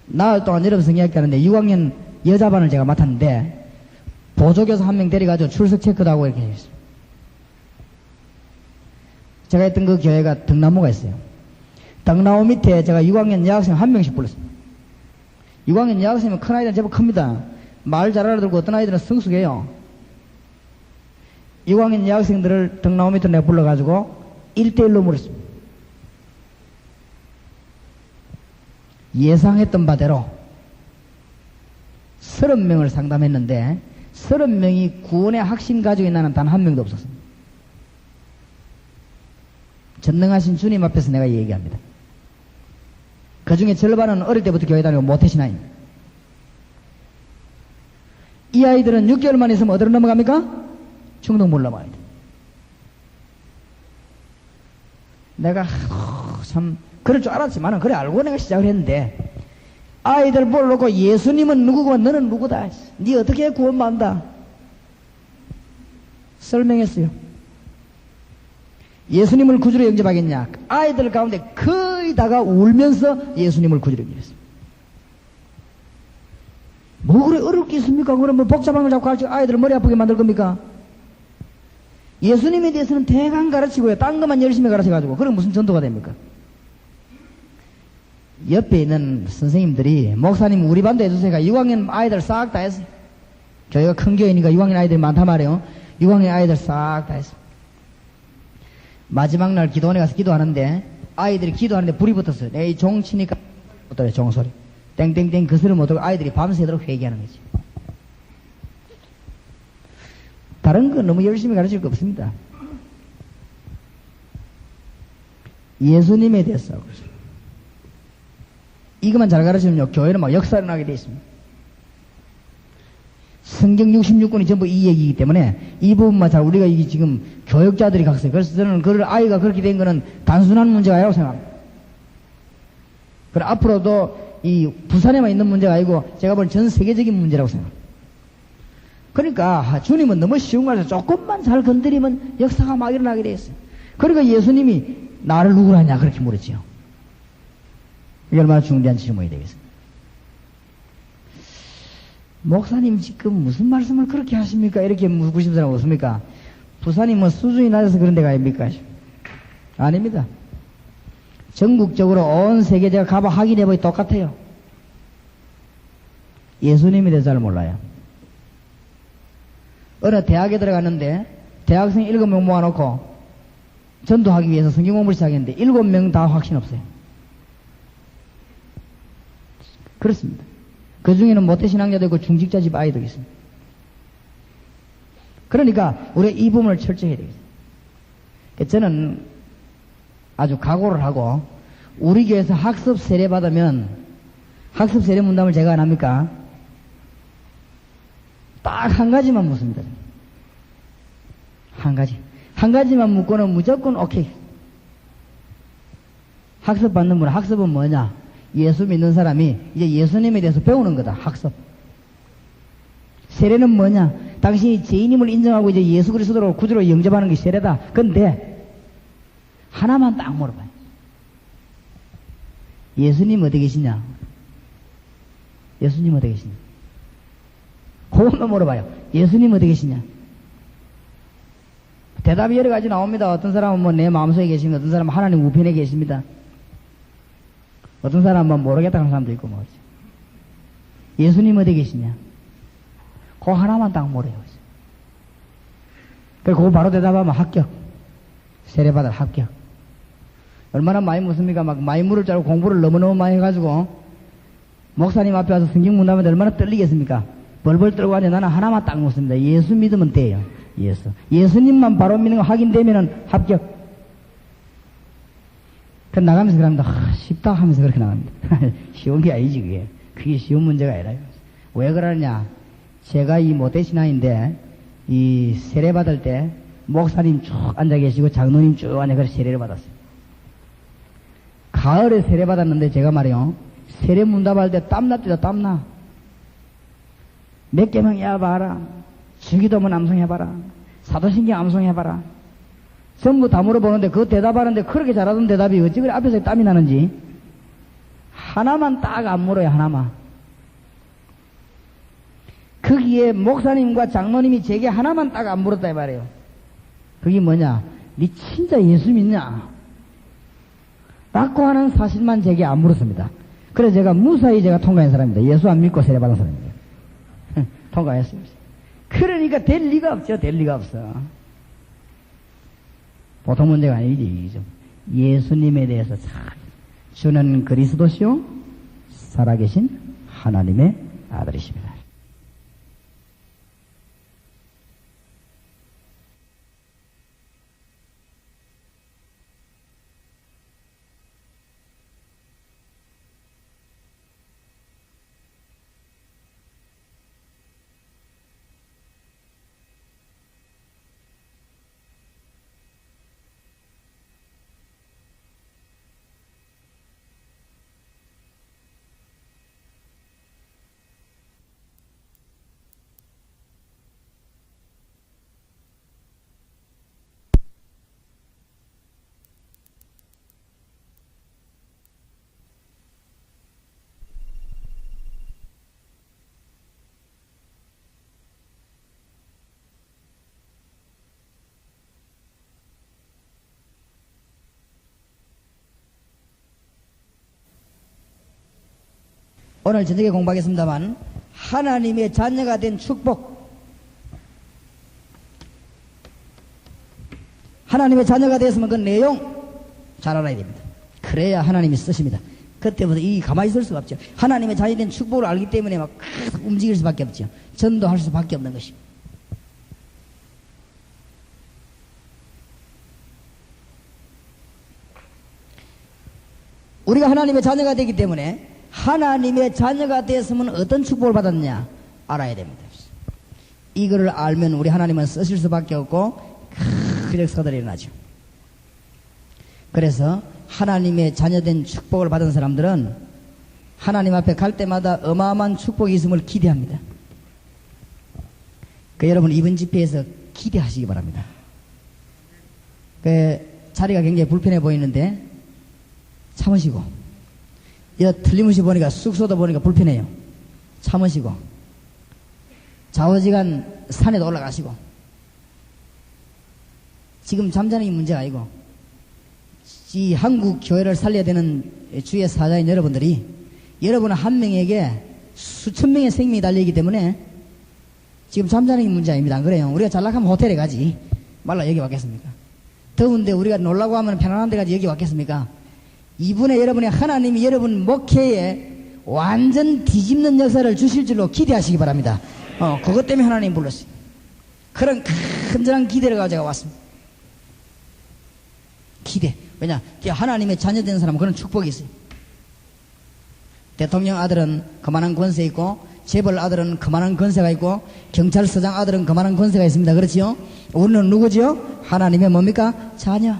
나흘 동안 여름 성경학교 하는데 6학년 여자반을 제가 맡았는데, 보조교사 한 명 데려가지고 출석 체크도 하고 이렇게 했어요. 제가 했던 그 교회가 등나무가 있어요. 등나무 밑에 제가 6학년 여학생 한 명씩 불렀습니다. 6학년 여학생은 큰 아이들은 제법 큽니다. 말 잘 알아들고 어떤 아이들은 성숙해요. 6학년 여학생들을 등나무 밑으로 내가 불러가지고 1대1로 물었습니다. 예상했던 바대로 30명을 상담했는데 30명이 구원의 확신 가지고 있는 단 한 명도 없었습니다. 전능하신 주님 앞에서 내가 얘기합니다. 그 중에 절반은 어릴 때부터 교회 다니고 모태신앙입니다. 이 아이들은 6개월만 있으면 어디로 넘어갑니까? 중등부를 넘어가야 돼. 내가 참 그럴 줄 알았지만은 그래 알고 내가 시작을 했는데 아이들 불러놓고 예수님은 누구고 너는 누구다. 네 어떻게 구원받는다. 설명했어요. 예수님을 구주로 영접하겠냐. 아이들 가운데 거의 다가 울면서 예수님을 구주로 영접했어요. 뭐 그래 어렵게 있습니까? 그럼 뭐 복잡한 걸 자꾸 가르치고 아이들을 머리 아프게 만들 겁니까? 예수님에 대해서는 대강 가르치고요. 딴 것만 열심히 가르쳐가지고 그럼 무슨 전도가 됩니까? 옆에 있는 선생님들이 목사님 우리 반도 해주세요. 6학년 아이들 싹 다 했어요. 교회가 큰 교회니까 6학년 아이들이 많단 말이에요. 6학년 아이들 싹 다 했어요. 마지막 날 기도원에 가서 기도하는데 아이들이 기도하는데 불이 붙었어요. 내 종 치니까 어떠래 종소리 땡땡땡 그 소리 못하고 아이들이 밤새도록 회개하는 거지. 다른 건 너무 열심히 가르칠 거 없습니다. 예수님에 대해서 이것만 잘 가르치면요 교회는 막 역사를 나게 돼 있습니다. 성경 66권이 전부 이 얘기이기 때문에 이 부분만 잘 우리가 이게 지금 교육자들이 각서요. 그래서 저는 그 아이가 그렇게 된 거는 단순한 문제가 아니라고 생각합니다. 그리고 앞으로도 이 부산에만 있는 문제가 아니고 제가 볼 전 세계적인 문제라고 생각합니다. 그러니까 주님은 너무 쉬운 거라서 조금만 잘 건드리면 역사가 막 일어나게 돼 있어요. 그러니까 예수님이 나를 누구라냐 그렇게 물었지요. 이게 얼마나 중대한 질문이 되겠습니까? 목사님 지금 무슨 말씀을 그렇게 하십니까? 이렇게 묻으신 사람 없습니까? 부산이 뭐 수준이 낮아서 그런 데가 아닙니까? 아닙니다. 전국적으로 온 세계 제가 가봐 확인해보니 똑같아요. 예수님에 대해서 잘 몰라요. 어느 대학에 들어갔는데 대학생 7명 모아놓고 전도하기 위해서 성경 공부를 시작했는데 7명 다 확신 없어요. 그렇습니다. 그 중에는 모태신앙자도 있고 중직자 집 아이도 있습니다. 그러니까 우리가 이 부분을 철저히 해야 되겠어요. 저는 아주 각오를 하고 우리 교회에서 학습 세례 받으면 학습 세례 문담을 제가 안 합니까? 딱 한 가지만 묻습니다. 한 가지. 한 가지만 묻고는 무조건 오케이. 학습 받는 분은 학습은 뭐냐? 예수 믿는 사람이 이제 예수님에 대해서 배우는 거다. 학습. 세례는 뭐냐? 당신이 죄인임을 인정하고 이제 예수 그리스도로 구주로 영접하는 게 세례다. 근데 하나만 딱 물어봐요. 예수님 어디 계시냐? 예수님 어디 계시냐? 그것만 물어봐요. 예수님 어디 계시냐? 대답이 여러 가지 나옵니다. 어떤 사람은 뭐 내 마음속에 계시고 어떤 사람은 하나님 우편에 계십니다. 어떤 사람은 모르겠다는 사람도 있고 말이죠. 예수님 어디 계시냐? 그거 하나만 딱 모래요. 그거 바로 대답하면 합격. 세례받을 합격. 얼마나 많이 묻습니까? 막 많이 물을 줄 알고 공부를 너무너무 많이 해가지고 목사님 앞에 와서 성경 문답하는데 얼마나 떨리겠습니까? 벌벌 떨고 하는데 나는 하나만 딱 묻습니다. 예수 믿으면 돼요. 예수님만 바로 믿는 거 확인되면은 합격. 그 나가면서 그럽니다. 쉽다 하면서 그렇게 나갑니다. 쉬운 게 아니지 그게. 그게 쉬운 문제가 아니라요. 왜 그러냐? 제가 이 모태신앙인데 이 세례 받을 때 목사님 쭉 앉아 계시고 장로님 쭉 앉아 계셔서 세례를 받았어요. 가을에 세례 받았는데 제가 말이요. 세례 문답할 때 땀났대요. 땀나. 몇 개명 해봐라. 주기도문 암송해봐라. 사도신경 암송해봐라. 전부 다 물어보는데 그 대답하는데 그렇게 잘하던 대답이 어찌 그래 앞에서 땀이 나는지 하나만 딱 안 물어요. 하나만. 거기에 목사님과 장로님이 제게 하나만 딱 안 물었다 이 말이에요. 그게 뭐냐? 니 진짜 예수 믿냐? 라고 하는 사실만 제게 안 물었습니다. 그래서 제가 무사히 제가 통과한 사람입니다. 예수 안 믿고 세례받은 사람입니다. 통과했습니다. 그러니까 될 리가 없죠. 될 리가 없어. 보통 문제가 아니지. 예수님에 대해서 잘 주는 그리스도시요 살아계신 하나님의 아들이십니다. 오늘 저녁에 공부하겠습니다만 하나님의 자녀가 된 축복, 하나님의 자녀가 되었으면 그 내용 잘 알아야 됩니다. 그래야 하나님이 쓰십니다. 그때부터 이 가만히 있을 수가 없죠. 하나님의 자녀 된 축복을 알기 때문에 막 움직일 수밖에 없죠. 전도할 수밖에 없는 것입니다. 우리가 하나님의 자녀가 되기 때문에 하나님의 자녀가 되었으면 어떤 축복을 받았느냐 알아야 됩니다. 이거를 알면 우리 하나님은 쓰실 수밖에 없고 큰 역사들이 일어나죠. 그래서 하나님의 자녀된 축복을 받은 사람들은 하나님 앞에 갈 때마다 어마어마한 축복이 있음을 기대합니다. 여러분 이번 집회에서 기대하시기 바랍니다. 자리가 굉장히 불편해 보이는데 참으시고, 틀림없이 보니까 숙소도 보니까 불편해요. 참으시고, 좌우지간 산에도 올라가시고, 지금 잠자는 게 문제가 아니고, 이 한국 교회를 살려야 되는 주의 사자인 여러분들이, 여러분 한 명에게 수천 명의 생명이 달려있기 때문에 지금 잠자는 게 문제 아닙니다. 안 그래요? 우리가 잘나가면 호텔에 가지 말라 여기 왔겠습니까? 더운데 우리가 놀라고 하면 편안한 데 가지 여기 왔겠습니까? 이분의 여러분의 하나님이 여러분 목회에 완전 뒤집는 역사를 주실 줄로 기대하시기 바랍니다. 그것 때문에 하나님 불렀어요. 그런 큰절한 기대를 가지고 제가 왔습니다. 기대. 왜냐? 하나님의 자녀된 사람은 그런 축복이 있어요. 대통령 아들은 그만한 권세 있고, 재벌 아들은 그만한 권세가 있고, 경찰서장 아들은 그만한 권세가 있습니다. 그렇지요? 우리는 누구지요? 하나님의 뭡니까? 자녀.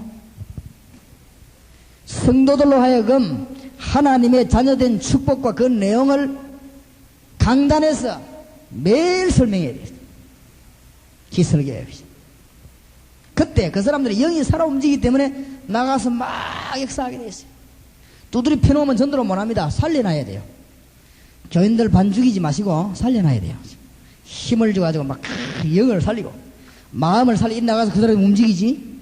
성도들로 하여금 하나님의 자녀된 축복과 그 내용을 강단에서 매일 설명해야 돼요. 기설교회에. 그때 그 사람들이 영이 살아 움직이기 때문에 나가서 막 역사하게 돼 있어요. 두드리 펴놓으면 전도를 못합니다. 살려놔야 돼요. 교인들 반 죽이지 마시고 살려놔야 돼요. 힘을 줘가지고 막 영을 살리고 마음을 살리고 나가서 그 사람이 움직이지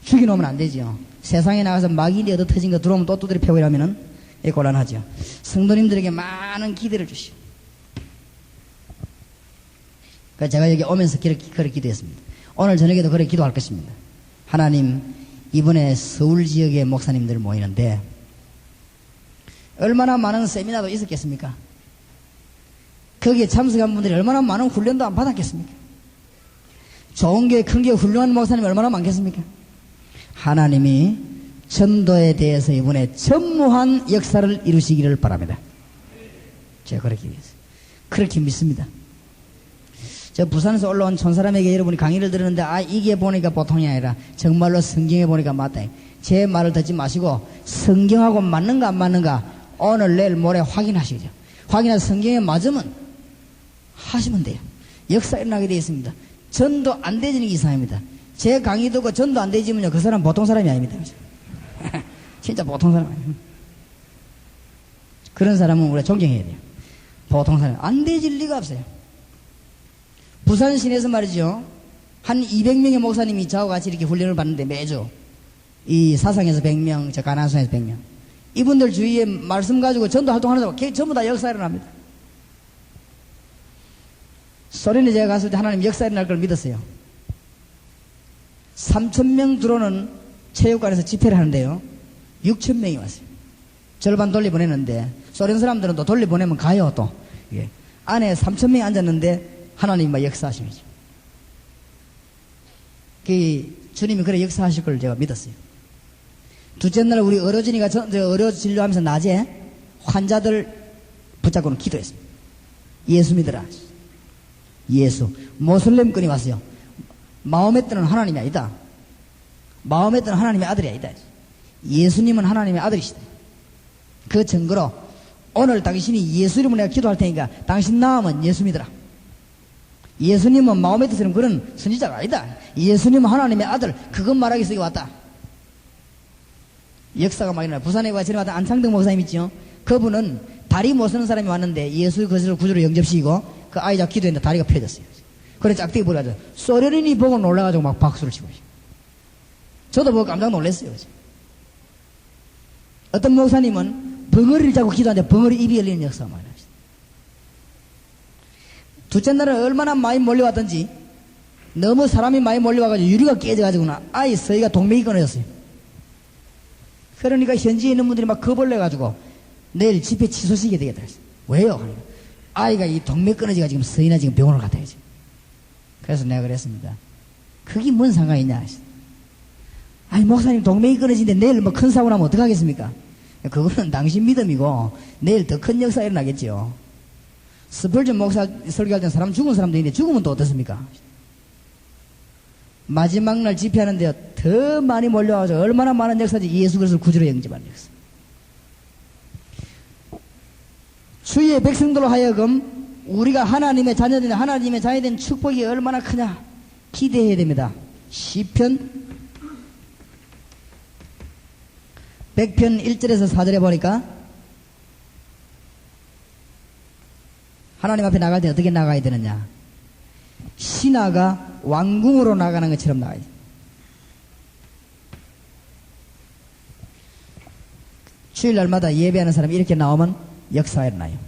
죽여놓으면 안 되죠. 세상에 나가서 마귀인데 얻어 터진 거 들어오면 또 두드리 패고 이러면은 곤란하죠. 성도님들에게 많은 기대를 주시오. 그래서 제가 여기 오면서 그렇게 기도했습니다. 오늘 저녁에도 그렇게 기도할 것입니다. 하나님, 이번에 서울 지역의 목사님들 모이는데 얼마나 많은 세미나도 있었겠습니까? 거기에 참석한 분들이 얼마나 많은 훈련도 안 받았겠습니까? 좋은 교회, 큰 교회, 훌륭한 목사님이 얼마나 많겠습니까? 하나님이 전도에 대해서 이번에 전무한 역사를 이루시기를 바랍니다. 제가 그렇게 믿습니다. 저 부산에서 올라온 촌사람에게 여러분이 강의를 들었는데, 이게 보니까 보통이 아니라 정말로 성경에 보니까 맞다. 제 말을 듣지 마시고 성경하고 맞는가 안 맞는가 오늘 내일 모레 확인하시죠. 확인해서 성경에 맞으면 하시면 돼요. 역사 일어나게 되어 있습니다. 전도 안 되지는 게 이상입니다. 제 강의 듣고 전도 안 되지면요, 그 사람 보통 사람이 아닙니다. 진짜 보통 사람 아니에요. 그런 사람은 우리가 존경해야 돼요. 보통 사람 안 되질 리가 없어요. 부산 시내에서 말이죠, 한 200명의 목사님이 저하고 같이 이렇게 훈련을 받는데, 매주 이 사상에서 100명, 저 가나수에서 100명, 이분들 주위에 말씀 가지고 전도 활동하는 사람 전부 다 역사 일어납니다. 소련에 제가 갔을 때 하나님 역사 일어날 걸 믿었어요. 3,000명 들어오는 체육관에서 집회를 하는데요, 6,000명이 왔어요. 절반 돌려보내는데, 소련 사람들은 또 돌려보내면 가요. 또 안에 3,000명이 앉았는데 하나님이 막 역사하시면서, 주님이 그래 역사하실 걸 제가 믿었어요. 둘째 날 우리 의료진이가 의료 진료하면서 낮에 환자들 붙잡고는 기도했습니다. 예수 믿으라. 예수. 모슬렘권이 왔어요. 마호메트는 하나님이 아니다. 마호메트는 하나님의 아들이 아니다. 예수님은 하나님의 아들이시다. 그 증거로 오늘 당신이 예수 이름으로 내가 기도할 테니까 당신 나오면 예수 믿으라. 예수님은 마호메트처럼 그런 선지자가 아니다. 예수님은 하나님의 아들. 그것 말하기 위해서 여기 왔다. 역사가 많이 일어나요. 부산에 와 지나갔던 안창덕 목사님 있죠. 그분은 다리 못 쓰는 사람이 왔는데 예수의 것을 구주로 영접시키고 그 아이 잡고 기도했는데 다리가 펴졌어요. 그래서 짝대기 보여가지고 소련인이 보고 놀라가지고 막 박수를 치고 있어요. 저도 보고 깜짝 놀랐어요. 어떤 목사님은 벙어리를 잡고 기도하는데 벙어리 입이 열리는 역사가 많이 나요. 둘째 날은 얼마나 많이 몰려왔던지 너무 사람이 많이 몰려와가지고 유리가 깨져가지고나 아이 서희가 동맥이 끊어졌어요. 그러니까 현지에 있는 분들이 막 겁을 내가지고 내일 집회 취소시키게 되겠다 했어요. 왜요? 그러니까 아이가 이 동맥 끊어지가 지금 서희나 지금 병원을 갔다 야지. 그래서 내가 그랬습니다. 그게 뭔 상관이냐. 아니 목사님 동맥이 끊어지는데 내일 뭐 큰 사고 나면 어떡하겠습니까? 그거는 당신 믿음이고 내일 더 큰 역사 일어나겠죠. 스펄전 목사 설교할 때 사람 죽은 사람도 있는데 죽으면 또 어떻습니까? 마지막 날 집회하는데 더 많이 몰려와서 얼마나 많은 역사지. 예수 그리스도를 구주로 영접하는 역사. 주의 백성들로 하여금 우리가 하나님의 자녀된 축복이 얼마나 크냐 기대해야 됩니다. 시편 100편 1절에서 4절에 보니까 하나님 앞에 나갈 때 어떻게 나가야 되느냐. 신하가 왕궁으로 나가는 것처럼 나가야 돼. 주일날마다 예배하는 사람이 이렇게 나오면 역사가 일어나요.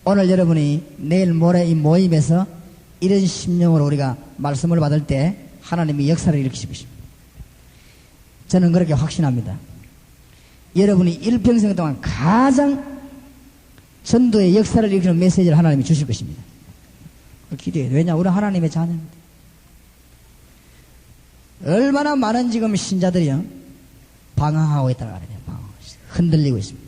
오늘 여러분이 내일 모레 이 모임에서 이런 심령으로 우리가 말씀을 받을 때 하나님이 역사를 일으키시고 있습니다. 저는 그렇게 확신합니다. 여러분이 일평생 동안 가장 전도의 역사를 일으키는 메시지를 하나님이 주실 것입니다. 기대해요. 왜냐? 우리 하나님의 자녀입니다. 얼마나 많은 지금 신자들이요 방황하고 있다고 하네요. 흔들리고 있습니다.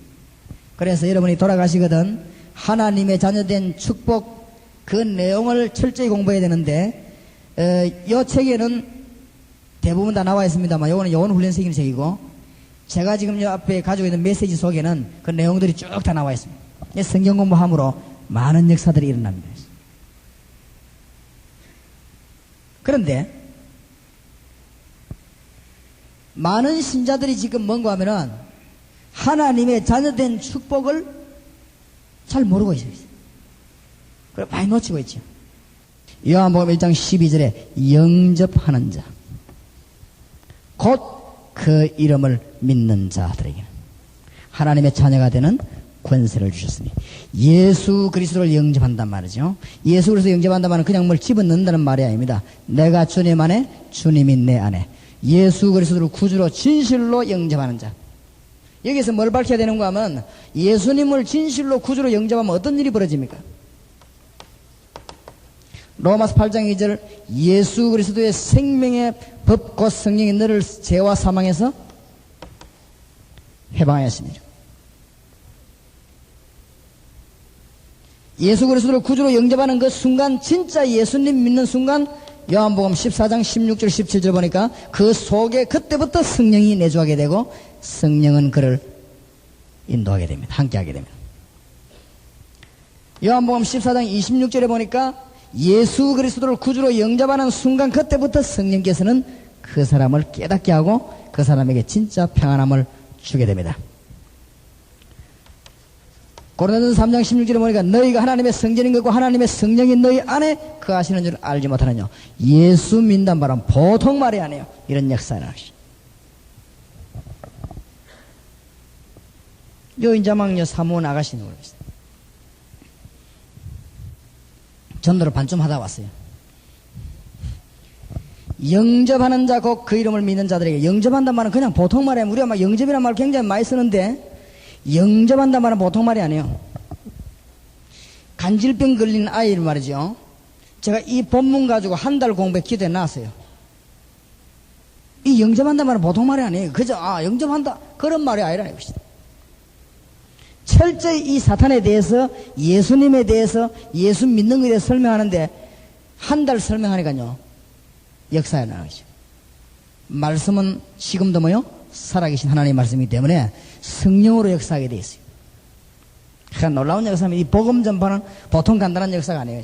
그래서 여러분이 돌아가시거든 하나님의 자녀된 축복 그 내용을 철저히 공부해야 되는데 이 책에는 대부분 다 나와 있습니다만 요거는 영혼훈련생인 책이고 제가 지금 이 앞에 가지고 있는 메시지 속에는 그 내용들이 쭉 다 나와 있습니다. 성경 공부함으로 많은 역사들이 일어납니다. 그런데 많은 신자들이 지금 뭔가 하면은 하나님의 자녀된 축복을 잘 모르고 있어요. 그걸 많이 놓치고 있죠. 요한복음 1장 12절에 영접하는 자 곧 그 이름을 믿는 자들에게는 하나님의 자녀가 되는 권세를 주셨으니 예수 그리스도를 영접한단 말이죠. 예수 그리스도 영접한단 말은 그냥 뭘 집어넣는다는 말이 아닙니다. 내가 주님 안에, 주님이 내 안에. 예수 그리스도를 구주로 진실로 영접하는 자. 여기서 뭘 밝혀야 되는가 하면 예수님을 진실로 구주로 영접하면 어떤 일이 벌어집니까? 로마서 8장 2절 예수 그리스도의 생명의 법 곧 성령이 너를 죄와 사망에서 해방하였습니다. 예수 그리스도를 구주로 영접하는 그 순간 진짜 예수님 믿는 순간 요한복음 14장 16절 17절 보니까 그 속에 그때부터 성령이 내주하게 되고 성령은 그를 인도하게 됩니다. 함께하게 됩니다. 요한복음 14장 26절에 보니까 예수 그리스도를 구주로 영접하는 순간 그때부터 성령께서는 그 사람을 깨닫게 하고 그 사람에게 진짜 평안함을 주게 됩니다. 고린도전서 3장 16절에 보니까 너희가 하나님의 성전인 것과 하나님의 성령이 너희 안에 거하시는 줄 알지 못하느냐. 예수 믿는 바람 보통 말이 아니에요. 이런 역사를 하시. 요 인자망녀 사무원 아가씨는 모르겠어요. 전도를 반쯤 하다 왔어요. 영접하는 자 곧 그 이름을 믿는 자들에게 영접한단 말은 그냥 보통 말이에요. 우리가 막 영접이란 말 굉장히 많이 쓰는데 영접한단 말은 보통 말이 아니에요. 간질병 걸린 아이를 말이죠. 제가 이 본문 가지고 한 달 공부에 기도해 놨어요. 이 영접한단 말은 보통 말이 아니에요. 그저 영접한다 그런 말이 아니라 이것이다. 철저히 이 사탄에 대해서 예수님에 대해서 예수 믿는 것에 대해서 설명하는데 한 달 설명하니까요 역사에 나가죠. 말씀은 지금도 뭐요? 살아계신 하나님의 말씀이기 때문에 성령으로 역사하게 되어 있어요. 그러니까 놀라운 역사입니다. 이 복음 전파는 보통 간단한 역사가 아니에요.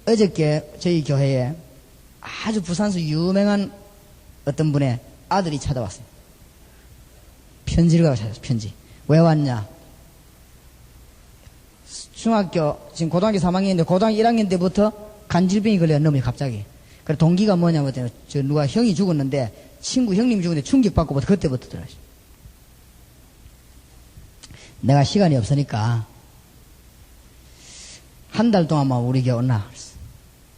어저께 저희 교회에 아주 부산에서 유명한 어떤 분의 아들이 찾아왔어요. 편지를 가고 찾아왔어요. 편지. 왜 왔냐? 중학교, 지금 고등학교 3학년인데 고등학교 1학년 때부터 간질병이 걸려요. 너무 갑자기. 그래 동기가 뭐냐면 저 누가 형이 죽었는데 친구 형님이 죽었는데 충격받고 그때부터 들어가죠. 내가 시간이 없으니까 한 달 동안만 우리 교회 온나.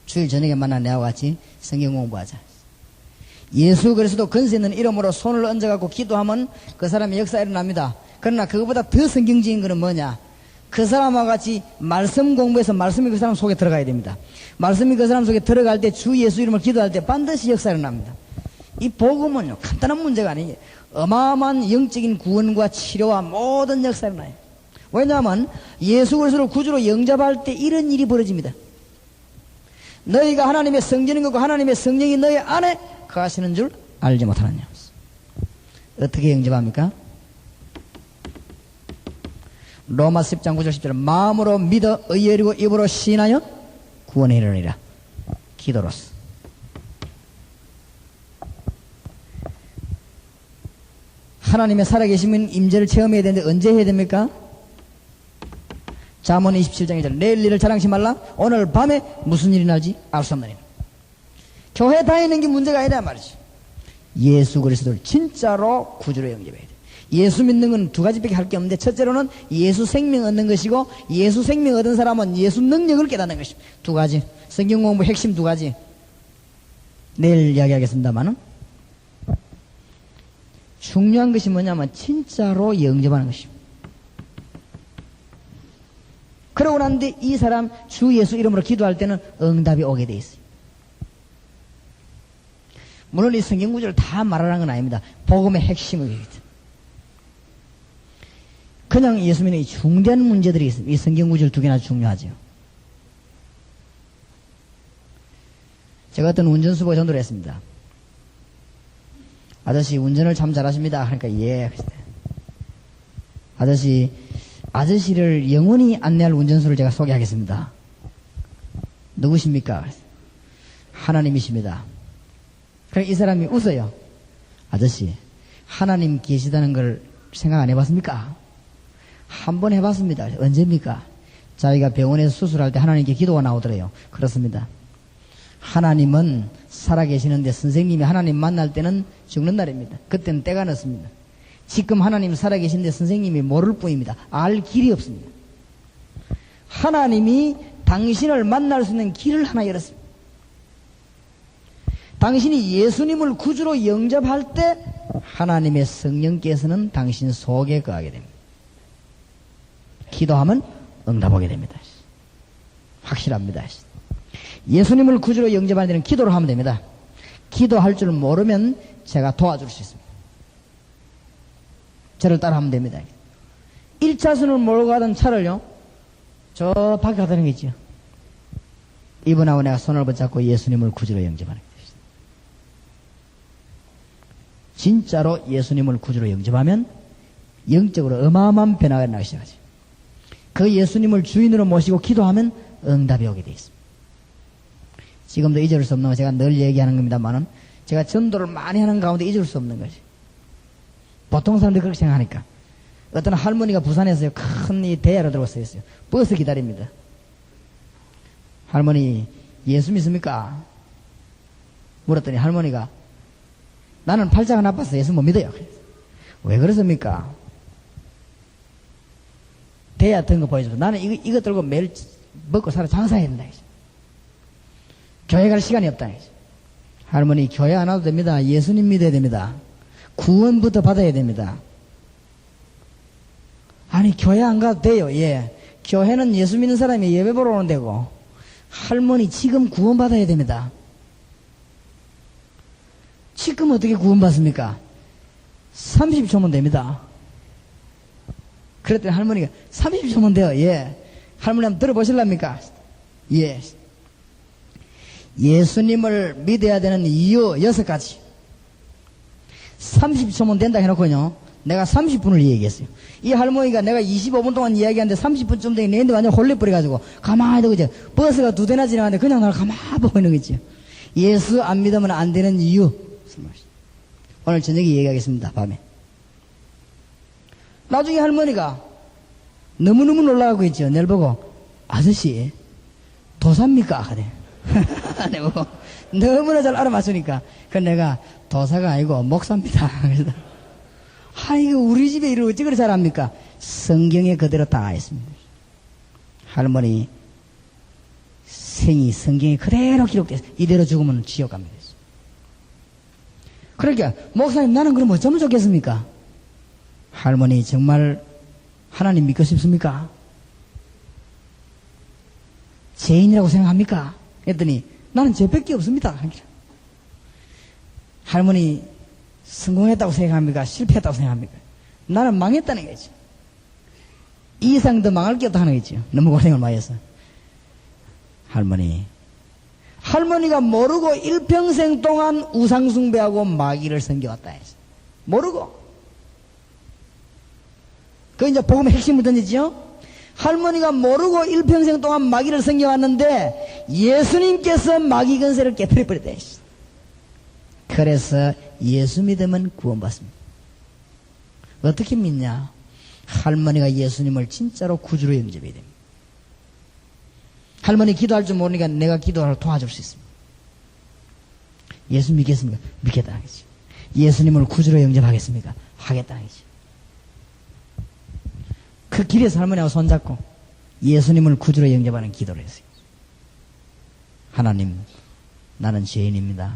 주일 저녁에 만나 내와 같이 성경 공부하자. 예수 그리스도 권세 있는 이름으로 손을 얹어갖고 기도하면 그 사람의 역사가 일어납니다. 그러나 그것보다 더 성경적인 것은 뭐냐? 그 사람과 같이 말씀 공부해서 말씀이 그 사람 속에 들어가야 됩니다. 말씀이 그 사람 속에 들어갈 때 주 예수 이름을 기도할 때 반드시 역사가 일어납니다. 이 복음은요 간단한 문제가 아니에요. 어마어마한 영적인 구원과 치료와 모든 역사가 일어나요. 왜냐하면 예수 그리스도를 구주로 영접할 때 이런 일이 벌어집니다. 너희가 하나님의 성전인 것과 하나님의 성령이 너희 안에 거하시는 줄 알지 못하느냐. 어떻게 영접합니까? 로마서 10장 9절 10절 마음으로 믿어 의에 이르고 입으로 시인하여 구원에 이르리라. 기도로서. 하나님의 살아계시면 임재를 체험해야 되는데 언제 해야 됩니까? 잠언 27장 1절 내일 일을 자랑치 말라. 오늘 밤에 무슨 일이 날지 알 수 없느니라. 교회 다니는 게 문제가 아니라 말이지. 예수 그리스도를 진짜로 구주로 영접해야 돼. 예수 믿는 건 두 가지밖에 할 게 없는데 첫째로는 예수 생명 얻는 것이고 예수 생명 얻은 사람은 예수 능력을 깨닫는 것입니다. 두 가지. 성경 공부 핵심 두 가지. 내일 이야기하겠습니다만은 중요한 것이 뭐냐면 진짜로 영접하는 것입니다. 그러고 난 뒤 이 사람 주 예수 이름으로 기도할 때는 응답이 오게 돼 있어요. 물론 이 성경 구절을 다 말하라는 건 아닙니다. 복음의 핵심을. 그냥 예수 믿는 이 중대한 문제들이 있습니다. 이 성경 구절 두 개나 중요하죠. 제가 어떤 운전수보가 전도를 했습니다. 아저씨 운전을 참 잘하십니다. 그러니까 예. 아저씨를 영원히 안내할 운전수를 제가 소개하겠습니다. 누구십니까? 하나님이십니다. 그럼 이 사람이 웃어요. 아저씨, 하나님 계시다는 걸 생각 안 해봤습니까? 한 번 해봤습니다. 언제입니까? 자기가 병원에서 수술할 때 하나님께 기도가 나오더래요. 그렇습니다. 하나님은 살아계시는데 선생님이 하나님 만날 때는 죽는 날입니다. 그때는 때가 늦습니다. 지금 하나님 살아계신데 선생님이 모를 뿐입니다. 알 길이 없습니다. 하나님이 당신을 만날 수 있는 길을 하나 열었습니다. 당신이 예수님을 구주로 영접할 때 하나님의 성령께서는 당신 속에 거하게 됩니다. 기도하면 응답하게 됩니다. 확실합니다. 예수님을 구주로 영접하는 데는 기도를 하면 됩니다. 기도할 줄 모르면 제가 도와줄 수 있습니다. 저를 따라하면 됩니다. 1차선을 몰고 가던 차를요, 저 밖에 가다는 게 있죠. 이분하고 내가 손을 붙잡고 예수님을 구주로 영접하는 것입니다. 진짜로 예수님을 구주로 영접하면 영적으로 어마어마한 변화가 나기 시작하죠. 그 예수님을 주인으로 모시고 기도하면 응답이 오게 되어 있습니다. 지금도 잊을 수 없는 거 제가 늘 얘기하는 겁니다만은 제가 전도를 많이 하는 가운데 잊을 수 없는 거지. 보통 사람들이 그렇게 생각하니까. 어떤 할머니가 부산에서 큰 이 대야로 들고 서 있어요. 버스 기다립니다. 할머니, 예수 믿습니까? 물었더니 할머니가 나는 팔자가 나빠서 예수 못 믿어요. 왜 그러십니까? 대야 든 거 보여줘서 나는 이거 들고 매일 먹고 살아 장사해야 된다. 교회 갈 시간이 없다. 할머니, 교회 안 와도 됩니다. 예수님 믿어야 됩니다. 구원부터 받아야 됩니다. 아니, 교회 안 가도 돼요. 예. 교회는 예수 믿는 사람이 예배 보러 오는 데고, 할머니, 지금 구원받아야 됩니다. 지금 어떻게 구원받습니까? 30초면 됩니다. 그랬더니 할머니가 30초면 돼요. 예. 할머니 한번 들어보실랍니까? 예. 예수님을 믿어야 되는 이유 6가지. 30초면 된다 해놓고요, 내가 30분을 얘기했어요. 이 할머니가 내가 25분 동안 이야기하는데 30분쯤 되니 내한테 완전 홀려버려가지고 가만히 두고 이제 버스가 2대나 지나가는데 그냥 나를 가만히 보고 있는 거지. 예수 안 믿으면 안 되는 이유. 오늘 저녁에 얘기하겠습니다. 밤에. 나중에 할머니가 너무너무 놀라고 있죠. 내를 보고 아저씨 도사입니까? 그래. 내가 보고 너무나 잘 알아맞으니까 그 내가 도사가 아니고 목사입니다. 그래서 이거 우리 집에 이걸 어찌 그리 잘합니까? 성경에 그대로 다 있습니다. 할머니 생이 성경에 그대로 기록돼서 이대로 죽으면 지옥 갑니다. 그러니까 목사님, 나는 그럼 어쩌면 좋겠습니까? 할머니, 정말 하나님 믿고 싶습니까? 죄인이라고 생각합니까? 했더니 나는 죄밖에 없습니다. 할머니, 성공했다고 생각합니까? 실패했다고 생각합니까? 나는 망했다는 거죠. 이 이상 더 망할 게 없다 하는 거죠. 너무 고생을 많이 해서. 할머니가 모르고 일평생 동안 우상숭배하고 마귀를 섬겨왔다 했어. 모르고. 그 이제 복음의 핵심을 던지죠. 할머니가 모르고 일평생 동안 마귀를 섬겨왔는데 예수님께서 마귀 근세를 깨뜨려버렸다 했어. 그래서 예수 믿으면 구원받습니다. 어떻게 믿냐? 할머니가 예수님을 진짜로 구주로 영접해야 됩니다. 할머니 기도할 줄 모르니까 내가 기도를 도와줄 수 있습니다. 예수 믿겠습니까? 믿겠다는 거지. 예수님을 구주로 영접하겠습니까? 하겠다는 거지. 그 길에서 할머니하고 손잡고 예수님을 구주로 영접하는 기도를 했어요. 하나님, 나는 죄인입니다.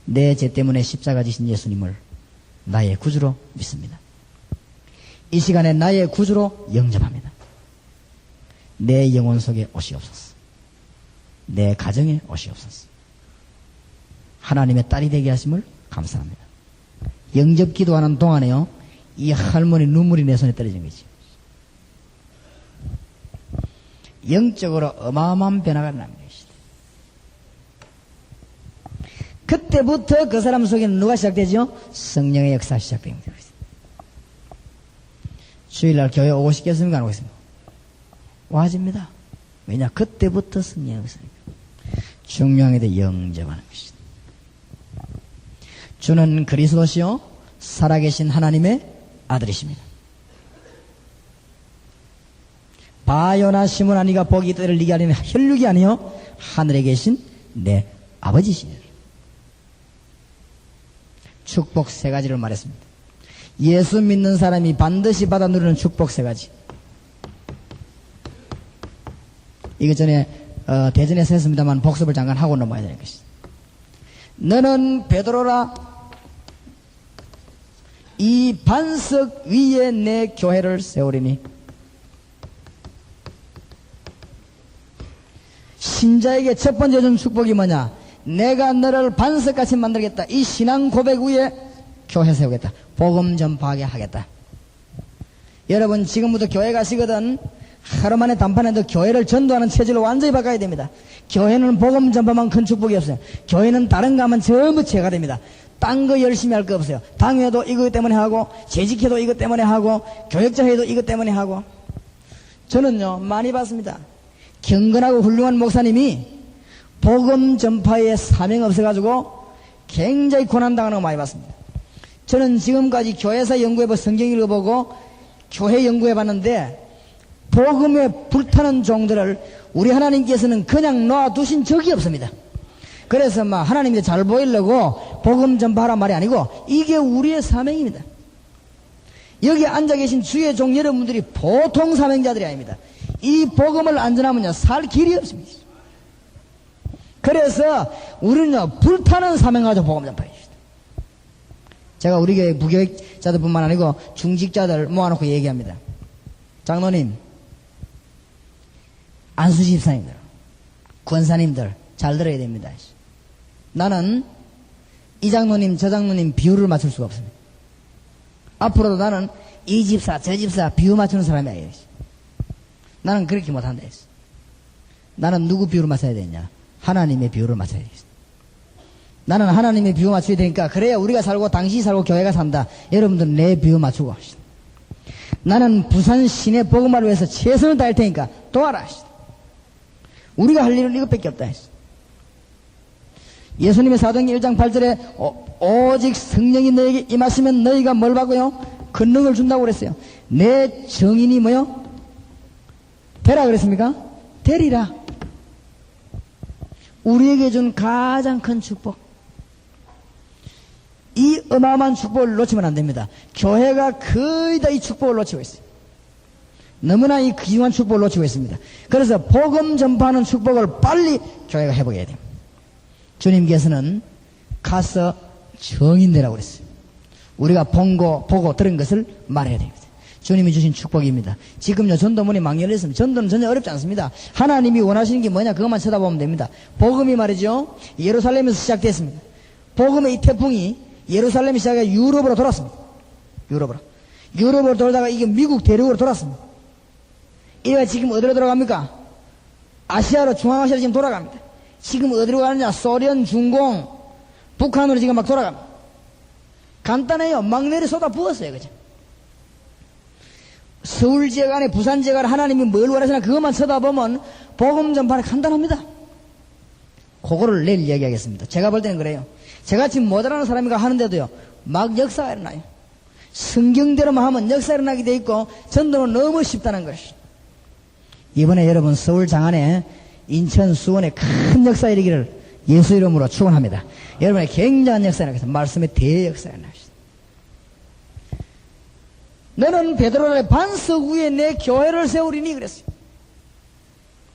내 죄 때문에 십자가 지신 예수님을 나의 구주로 믿습니다. 이 시간에 나의 구주로 영접합니다. 내 영혼 속에 오시옵소서. 내 가정에 오시옵소서. 하나님의 딸이 되게 하심을 감사합니다. 영접 기도하는 동안에요, 이 할머니 눈물이 내 손에 떨어진 거지. 영적으로 어마어마한 변화가 나는 것이다. 그때부터 그 사람 속에는 누가 시작되죠? 성령의 역사 시작됩니다. 주일날 교회 오고 싶겠습니까? 안 오겠습니까? 와집니다. 왜냐? 그때부터 성령의 역사입니다. 중요한 게 영접하는 것이다. 주는 그리스도시요 살아계신 하나님의 아들이십니다. 바요나 시므나 네가 보기 때를 네게 하리는 혈육이 아니요 하늘에 계신 내 아버지시니. 축복 3가지를 말했습니다. 예수 믿는 사람이 반드시 받아 누리는 축복 세 가지. 이거 전에 대전에서 했습니다만 복습을 잠깐 하고 넘어야 될 것이다. 너는 베드로라, 이 반석 위에 내 교회를 세우리니. 신자에게 첫 번째 준 축복이 뭐냐? 내가 너를 반석같이 만들겠다. 이 신앙 고백 위에 교회 세우겠다. 복음 전파하게 하겠다. 여러분 지금부터 교회 가시거든 하루 만에 단판에도 교회를 전도하는 체질로 완전히 바꿔야 됩니다. 교회는 복음 전파만 큰 축복이 없어요. 교회는 다른 거 하면 전부 죄가 됩니다. 딴 거 열심히 할 거 없어요. 당회도 이것 때문에 하고, 재직회도 이것 때문에 하고, 교역자회도 이것 때문에 하고. 저는요 많이 봤습니다. 경건하고 훌륭한 목사님이 복음 전파에 사명 없어가지고 굉장히 고난당하는 거 많이 봤습니다. 저는 지금까지 교회에서 연구해보고 성경 읽어보고 교회 연구해봤는데 복음에 불타는 종들을 우리 하나님께서는 그냥 놔두신 적이 없습니다. 그래서 막 하나님이 잘 보이려고 복음 전파하란 말이 아니고 이게 우리의 사명입니다. 여기 앉아 계신 주의 종 여러분들이 보통 사명자들이 아닙니다. 이 복음을 안 전하면요 살 길이 없습니다. 그래서 우리는요 불타는 사명 가지고 복음 전파해요. 제가 우리 교회 부교육자들 뿐만 아니고 중직자들 모아놓고 얘기합니다. 장로님, 안수집사님들, 권사님들 잘 들어야 됩니다. 나는 이 장로님 저 장로님 비율을 맞출 수가 없습니다. 앞으로도 나는 이 집사 저 집사 비유 맞추는 사람이 아니에요. 나는 그렇게 못한다 했어. 나는 누구 비유를 맞춰야 되냐? 하나님의 비유를 맞춰야 되겠어. 나는 하나님의 비유 맞춰야 되니까 그래야 우리가 살고 당신이 살고 교회가 산다. 여러분들은 내 비유 맞추고 하시다. 나는 부산 시내 복음화를 위해서 최선을 다할 테니까 도와라 하시다. 우리가 할 일은 이것밖에 없다 했어. 예수님의 사도행전 1장 8절에 오직 성령이 너에게 임하시면 너희가 뭘 받고요? 권능을 준다고 그랬어요. 내 정인이 뭐요? 되라 그랬습니까? 되리라. 우리에게 준 가장 큰 축복. 이 어마어마한 축복을 놓치면 안 됩니다. 교회가 거의 다 이 축복을 놓치고 있어요. 너무나 이 귀중한 축복을 놓치고 있습니다. 그래서 복음 전파하는 축복을 빨리 교회가 회복해야 됩니다. 주님께서는 가서 정인되라고 그랬어요. 우리가 보고 들은 것을 말해야 됩니다. 주님이 주신 축복입니다. 지금요 전도문이 막 열렸습니다. 전도는 전혀 어렵지 않습니다. 하나님이 원하시는 게 뭐냐 그것만 쳐다보면 됩니다. 복음이 말이죠 예루살렘에서 시작됐습니다. 복음의 이 태풍이 예루살렘이 시작해 유럽으로 돌았습니다. 유럽으로 돌다가 이게 미국 대륙으로 돌았습니다. 이가 지금 어디로 돌아갑니까? 아시아로, 중앙아시아로 지금 돌아갑니다. 지금 어디로 가느냐? 소련, 중공, 북한으로 지금 막 돌아갑니다. 간단해요. 막 내려 쏟아 부었어요. 그죠? 서울 지역 안에 부산 지역 안에 하나님이 뭘 원하시나 그것만 쳐다보면 복음 전파는 간단합니다. 그거를 내일 이야기하겠습니다. 제가 볼 때는 그래요. 제가 지금 모자라는 사람이가 하는데도요 막 역사가 일어나요. 성경대로만 하면 역사가 일어나게 돼 있고 전도는 너무 쉽다는 것이. 이번에 여러분 서울 장안에 인천 수원에 큰 역사 일으기를 예수 이름으로 축원합니다. 여러분의 굉장한 역사가 일어나겠습니다. 말씀의 대역사가 일어나겠습니다. 너는 베드로의 반석 위에 내 교회를 세우리니 그랬어요.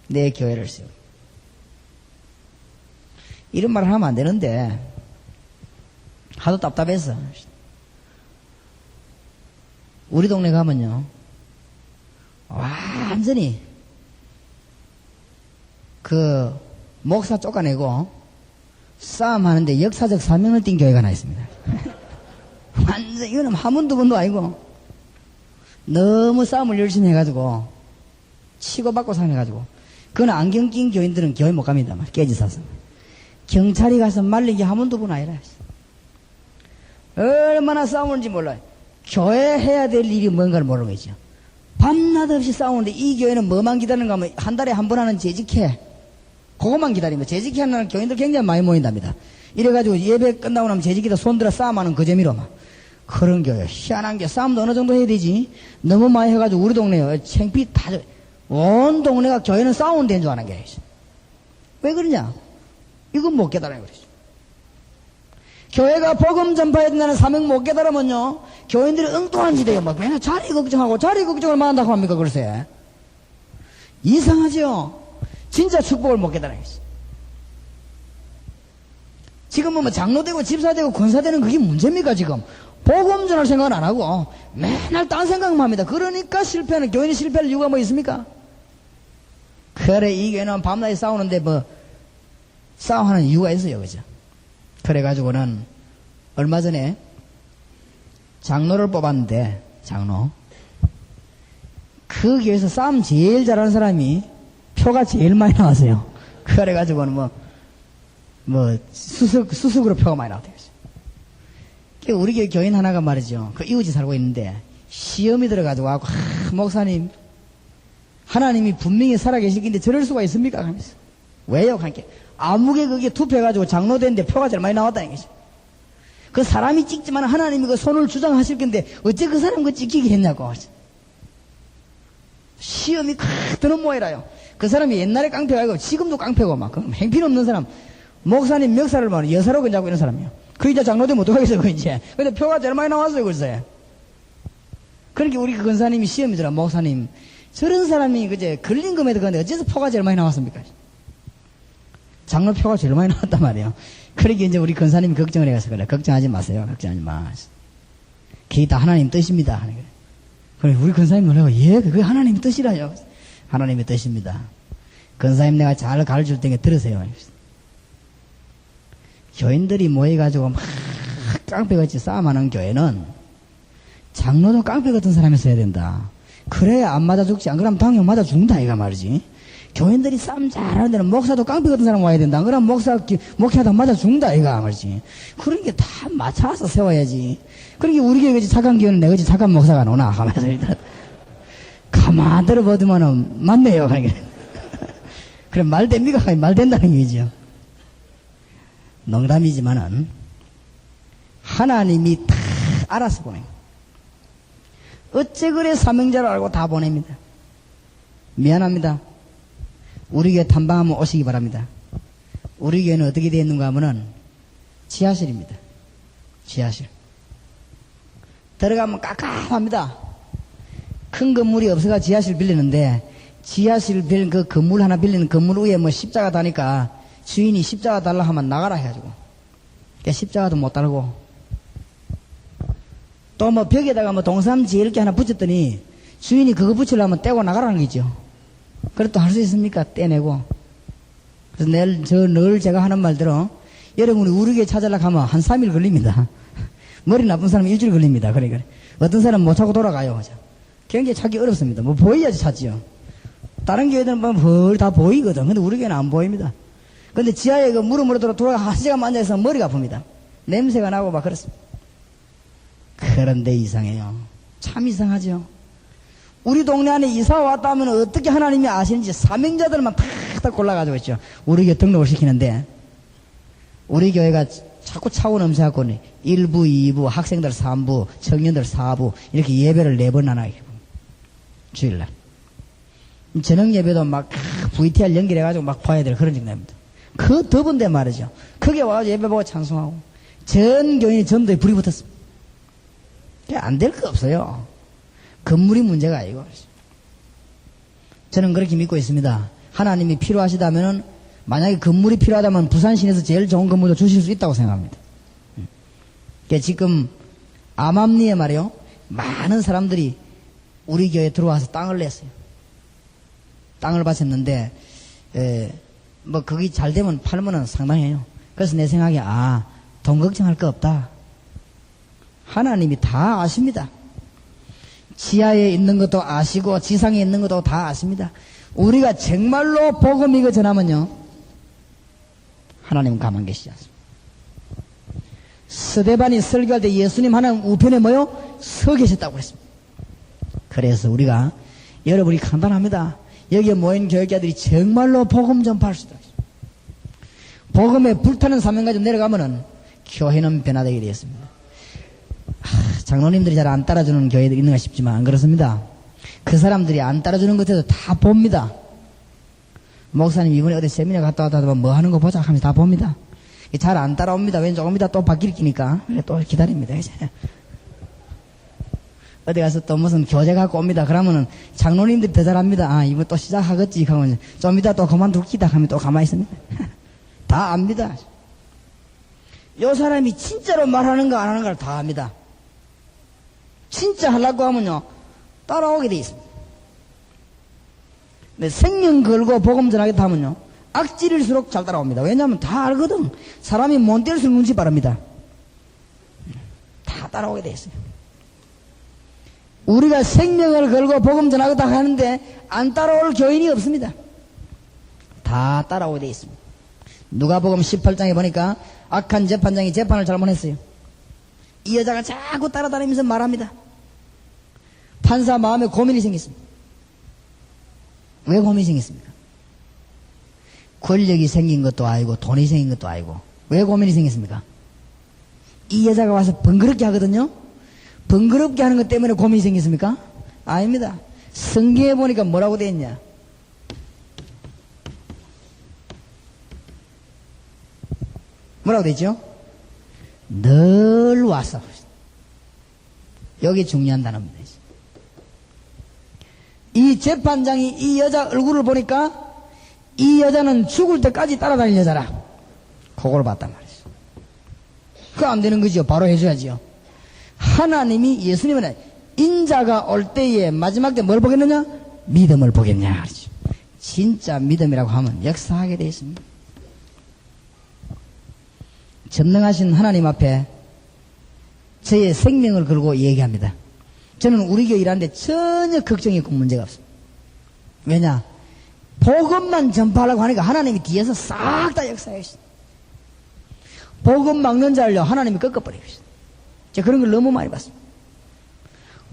내 교회를 세우리. 이런 말을 하면 안 되는데 하도 답답해서. 우리 동네 가면요 완전히 그 목사 쫓아내고 싸움하는데 역사적 사명을 띈 교회가 하나 있습니다. 완전 이거는 한 번도 번도 아니고 너무 싸움을 열심히 해가지고 치고받고 상해가지고 그건 안경 낀 교인들은 교회 못 갑니다. 깨지 사서 경찰이 가서 말리기 한 번도 본 아니라 얼마나 싸우는지 몰라요. 교회 해야 될 일이 뭔가를 모르는 거죠. 밤낮 없이 싸우는데 이 교회는 뭐만 기다리는가 하면 한 달에 한 번 하는 재직회 그것만 기다리면 재직회 하는 교인들 굉장히 많이 모인답니다. 이래가지고 예배 끝나고 나면 재직회다 손들어 싸움하는 그 재미로 막 그런 교회 희한한 게 싸움도 어느 정도 해야 되지. 너무 많이 해가지고 우리 동네에 창피 다 온 동네가 교회는 싸우는 데인 줄 아는 게 왜 그러냐 이건 못 깨달아요. 그러죠. 교회가 복음 전파해야 된다는 사명 못 깨달으면요, 교인들이 엉뚱한 짓이에요. 막 맨날 자리 걱정하고 자리 걱정을 만 한다고 합니까, 글쎄. 이상하죠? 진짜 축복을 못 깨달아야겠어요. 지금은 뭐 장로되고 집사되고 권사되는 그게 문제입니까, 지금? 복음 전할 생각은 안 하고 맨날 딴 생각만 합니다. 그러니까 실패하는, 교인이 실패할 이유가 뭐 있습니까? 그래, 이 교회는 밤낮에 싸우는데 뭐 싸움하는 이유가 있어요, 그죠? 그래가지고는 얼마 전에 장로를 뽑았는데, 장로, 그 교회에서 싸움 제일 잘하는 사람이 표가 제일 많이 나왔어요. 그래가지고는 수석으로 표가 많이 나왔대요. 우리 교회 교인 하나가 말이죠, 그 이웃이 살고 있는데 시험이 들어가지고 와고, 목사님, 하나님이 분명히 살아계실 텐데 저럴 수가 있습니까? 하면서. 왜요? 하니까 아무개 그게 투표해가지고 장로 됐는데 표가 제일 많이 나왔다는 거죠. 그 사람이 찍지만 하나님이 그 손을 주장하실 건데 어째 그 사람 그 찍히게 했냐고. 시험이 크 드는 모이라요. 그 사람이 옛날에 깡패가 아니고 지금도 깡패고 막 행필없는 사람, 목사님 멱살을 막 여사로 건자고 이런 사람이요. 그 이제 장로되면 어떡하겠어요, 그 이제. 근데 표가 제일 많이 나왔어요, 글쎄. 그러니까 우리 그 권사님이 시험이 들어, 목사님, 저런 사람이 그제 걸린 금에도 그런데 어째서 표가 제일 많이 나왔습니까? 장로 표가 제일 많이 나왔단 말이에요. 그러니까 이제 우리 권사님이 걱정을 해가서 그래. 걱정하지 마세요. 걱정하지 마. 그게 다 하나님 뜻입니다. 그래, 우리 권사님 놀라고, 예, 그게 하나님 뜻이라요. 하나님의 뜻입니다. 권사님 내가 잘 가르칠 테니까 들으세요. 교인들이 모여가지고 막 깡패같이 싸움하는 교회는 장로도 깡패 같은 사람이 있어야 된다. 그래야 안 맞아 죽지. 안 그러면 당연 맞아 죽는다, 이가 말이지. 교인들이 싸움 잘하는 데는 목사도 깡패 같은 사람 와야 된다. 안 그러면 목회하다 맞아 죽는다, 이가 말이지. 그러니까 다 맞춰서 세워야지. 그러니까 우리 교회 착한 교회는 내가 착한 목사가 노나 하면서 일단 가만 들어보더만은 맞네요. 그래, 말 됩니까? 말 된다는 얘기죠. 농담이지만은 하나님이 다 알아서 보내요. 어째 그래 사명자를 알고 다 보냅니다. 미안합니다. 우리 교회 탐방하면 오시기 바랍니다. 우리 교회는 어떻게 되어 있는가 하면은 지하실입니다. 지하실. 들어가면 깜깜합니다. 큰 건물이 없어가 지하실 빌리는데, 지하실 빌린 그 건물 하나 빌리는 건물 위에 뭐 십자가 다니까 주인이 십자가 달라 하면 나가라 해가지고, 그러니까 십자가도 못 달고, 또 뭐 벽에다가 뭐 동삼지 이렇게 하나 붙였더니 주인이 그거 붙이려면 떼고 나가라는 거죠. 그래 또 할 수 있습니까? 떼내고. 그래서 늘 제가 하는 말대로, 여러분이 우리 교회 찾으려고 하면 한 3일 걸립니다. 머리 나쁜 사람은 일주일 걸립니다. 그래. 어떤 사람은 못 찾고 돌아가요. 굉장히 찾기 어렵습니다. 뭐 보여야지 찾지요. 다른 교회들은 보면 다 보이거든. 근데 우리 교회는 안 보입니다. 근데 지하에 그 무릎으로 돌아가 1시간만 앉아있으면 머리가 아픕니다. 냄새가 나고 막 그렇습니다. 그런데 이상해요. 참 이상하죠. 우리 동네 안에 이사 왔다 하면 어떻게 하나님이 아시는지 사명자들만 탁탁 골라가지고 있죠. 우리 교회 등록을 시키는데, 우리 교회가 자꾸 차고 넘쳐갖고 1부, 2부, 학생들 3부, 청년들 4부 이렇게 예배를 4번 나눠요. 주일날. 저녁 예배도 막 VTR 연결해가지고 막 봐야 될 그런 정도입니다. 그 더운데 말이죠. 거기에 와서 예배 보고 찬송하고 전 교인이 전도에 불이 붙었습니다. 안 될 거 없어요. 건물이 문제가 아니고. 저는 그렇게 믿고 있습니다. 하나님이 필요하시다면은, 만약에 건물이 필요하다면 부산 시내에서 제일 좋은 건물도 주실 수 있다고 생각합니다. 그러니까 지금 암암리에 말이요, 많은 사람들이 우리 교회에 들어와서 땅을 냈어요. 땅을 바쳤는데, 뭐 거기 잘 되면 팔면은 상당해요. 그래서 내 생각에 돈 걱정할 거 없다. 하나님이 다 아십니다. 지하에 있는 것도 아시고 지상에 있는 것도 다 아십니다. 우리가 정말로 복음 이거 전하면요, 하나님은 가만 계시지 않습니다. 스데반이 설교할 때 예수님 하나님 우편에 서 계셨다고 그랬습니다. 그래서 우리가, 여러분이 간단합니다. 여기에 모인 교육자들이 정말로 복음 전파할 수 있다. 복음에 불타는 사명 가지고 내려가면은 교회는 변화되게 되었습니다. 장로님들이 잘 안 따라주는 교회들이 있는가 싶지만 안 그렇습니다. 그 사람들이 안 따라주는 것에도 다 봅니다. 목사님 이번에 어디 세미나 갔다 왔다 하면 뭐 하는 거 보자 하면서 다 봅니다. 잘 안 따라옵니다. 왠 조금 이따 또 바뀔 끼니까. 그래, 또 기다립니다, 이제. 어디 가서 또 무슨 교재 갖고 옵니다. 그러면은 장로님들이 더 잘합니다. 아, 이거 또 시작하겠지. 하면 좀 이따 또 그만둘 기다 하면 또 가만히 있습니다. 다 압니다. 요 사람이 진짜로 말하는가 안 하는가를 다 압니다. 진짜 하려고 하면요, 따라오게 돼 있습니다. 근데 생명 걸고 복음 전하겠다 하면요, 악질일수록 잘 따라옵니다. 왜냐하면 다 알거든. 사람이 못 뗄수록 눈치 빠릅니다. 다 따라오게 돼 있어요. 우리가 생명을 걸고 복음 전하겠다 하는데 안 따라올 교인이 없습니다. 다 따라오게 돼 있습니다. 누가복음 18장에 보니까 악한 재판장이 재판을 잘못했어요. 이 여자가 자꾸 따라다니면서 말합니다. 판사 마음에 고민이 생겼습니다. 왜 고민이 생겼습니까? 권력이 생긴 것도 아니고 돈이 생긴 것도 아니고 왜 고민이 생겼습니까? 이 여자가 와서 번거롭게 하거든요. 번거롭게 하는 것 때문에 고민이 생겼습니까? 아닙니다. 성경에 보니까 뭐라고 되어 있냐? 뭐라고 되어 있죠? 늘 와서. 여기 중요한 단어입니다. 이 재판장이 이 여자 얼굴을 보니까 이 여자는 죽을 때까지 따라다닐 여자라. 그걸 봤단 말이죠. 그거 안 되는 거죠. 바로 해줘야지요. 하나님이 예수님은 인자가 올 때에 마지막 때 뭘 보겠느냐? 믿음을 보겠냐. 그렇죠. 진짜 믿음이라고 하면 역사하게 되어 있습니다. 전능하신 하나님 앞에 저의 생명을 걸고 얘기합니다. 저는 우리 교회 일하는데 전혀 걱정이 없고 문제가 없습니다. 왜냐? 복음만 전파하려고 하니까 하나님이 뒤에서 싹 다 역사해 주십니다. 복음 막는 자를요, 하나님이 꺾어버리고 있습니다. 제가 그런 걸 너무 많이 봤습니다.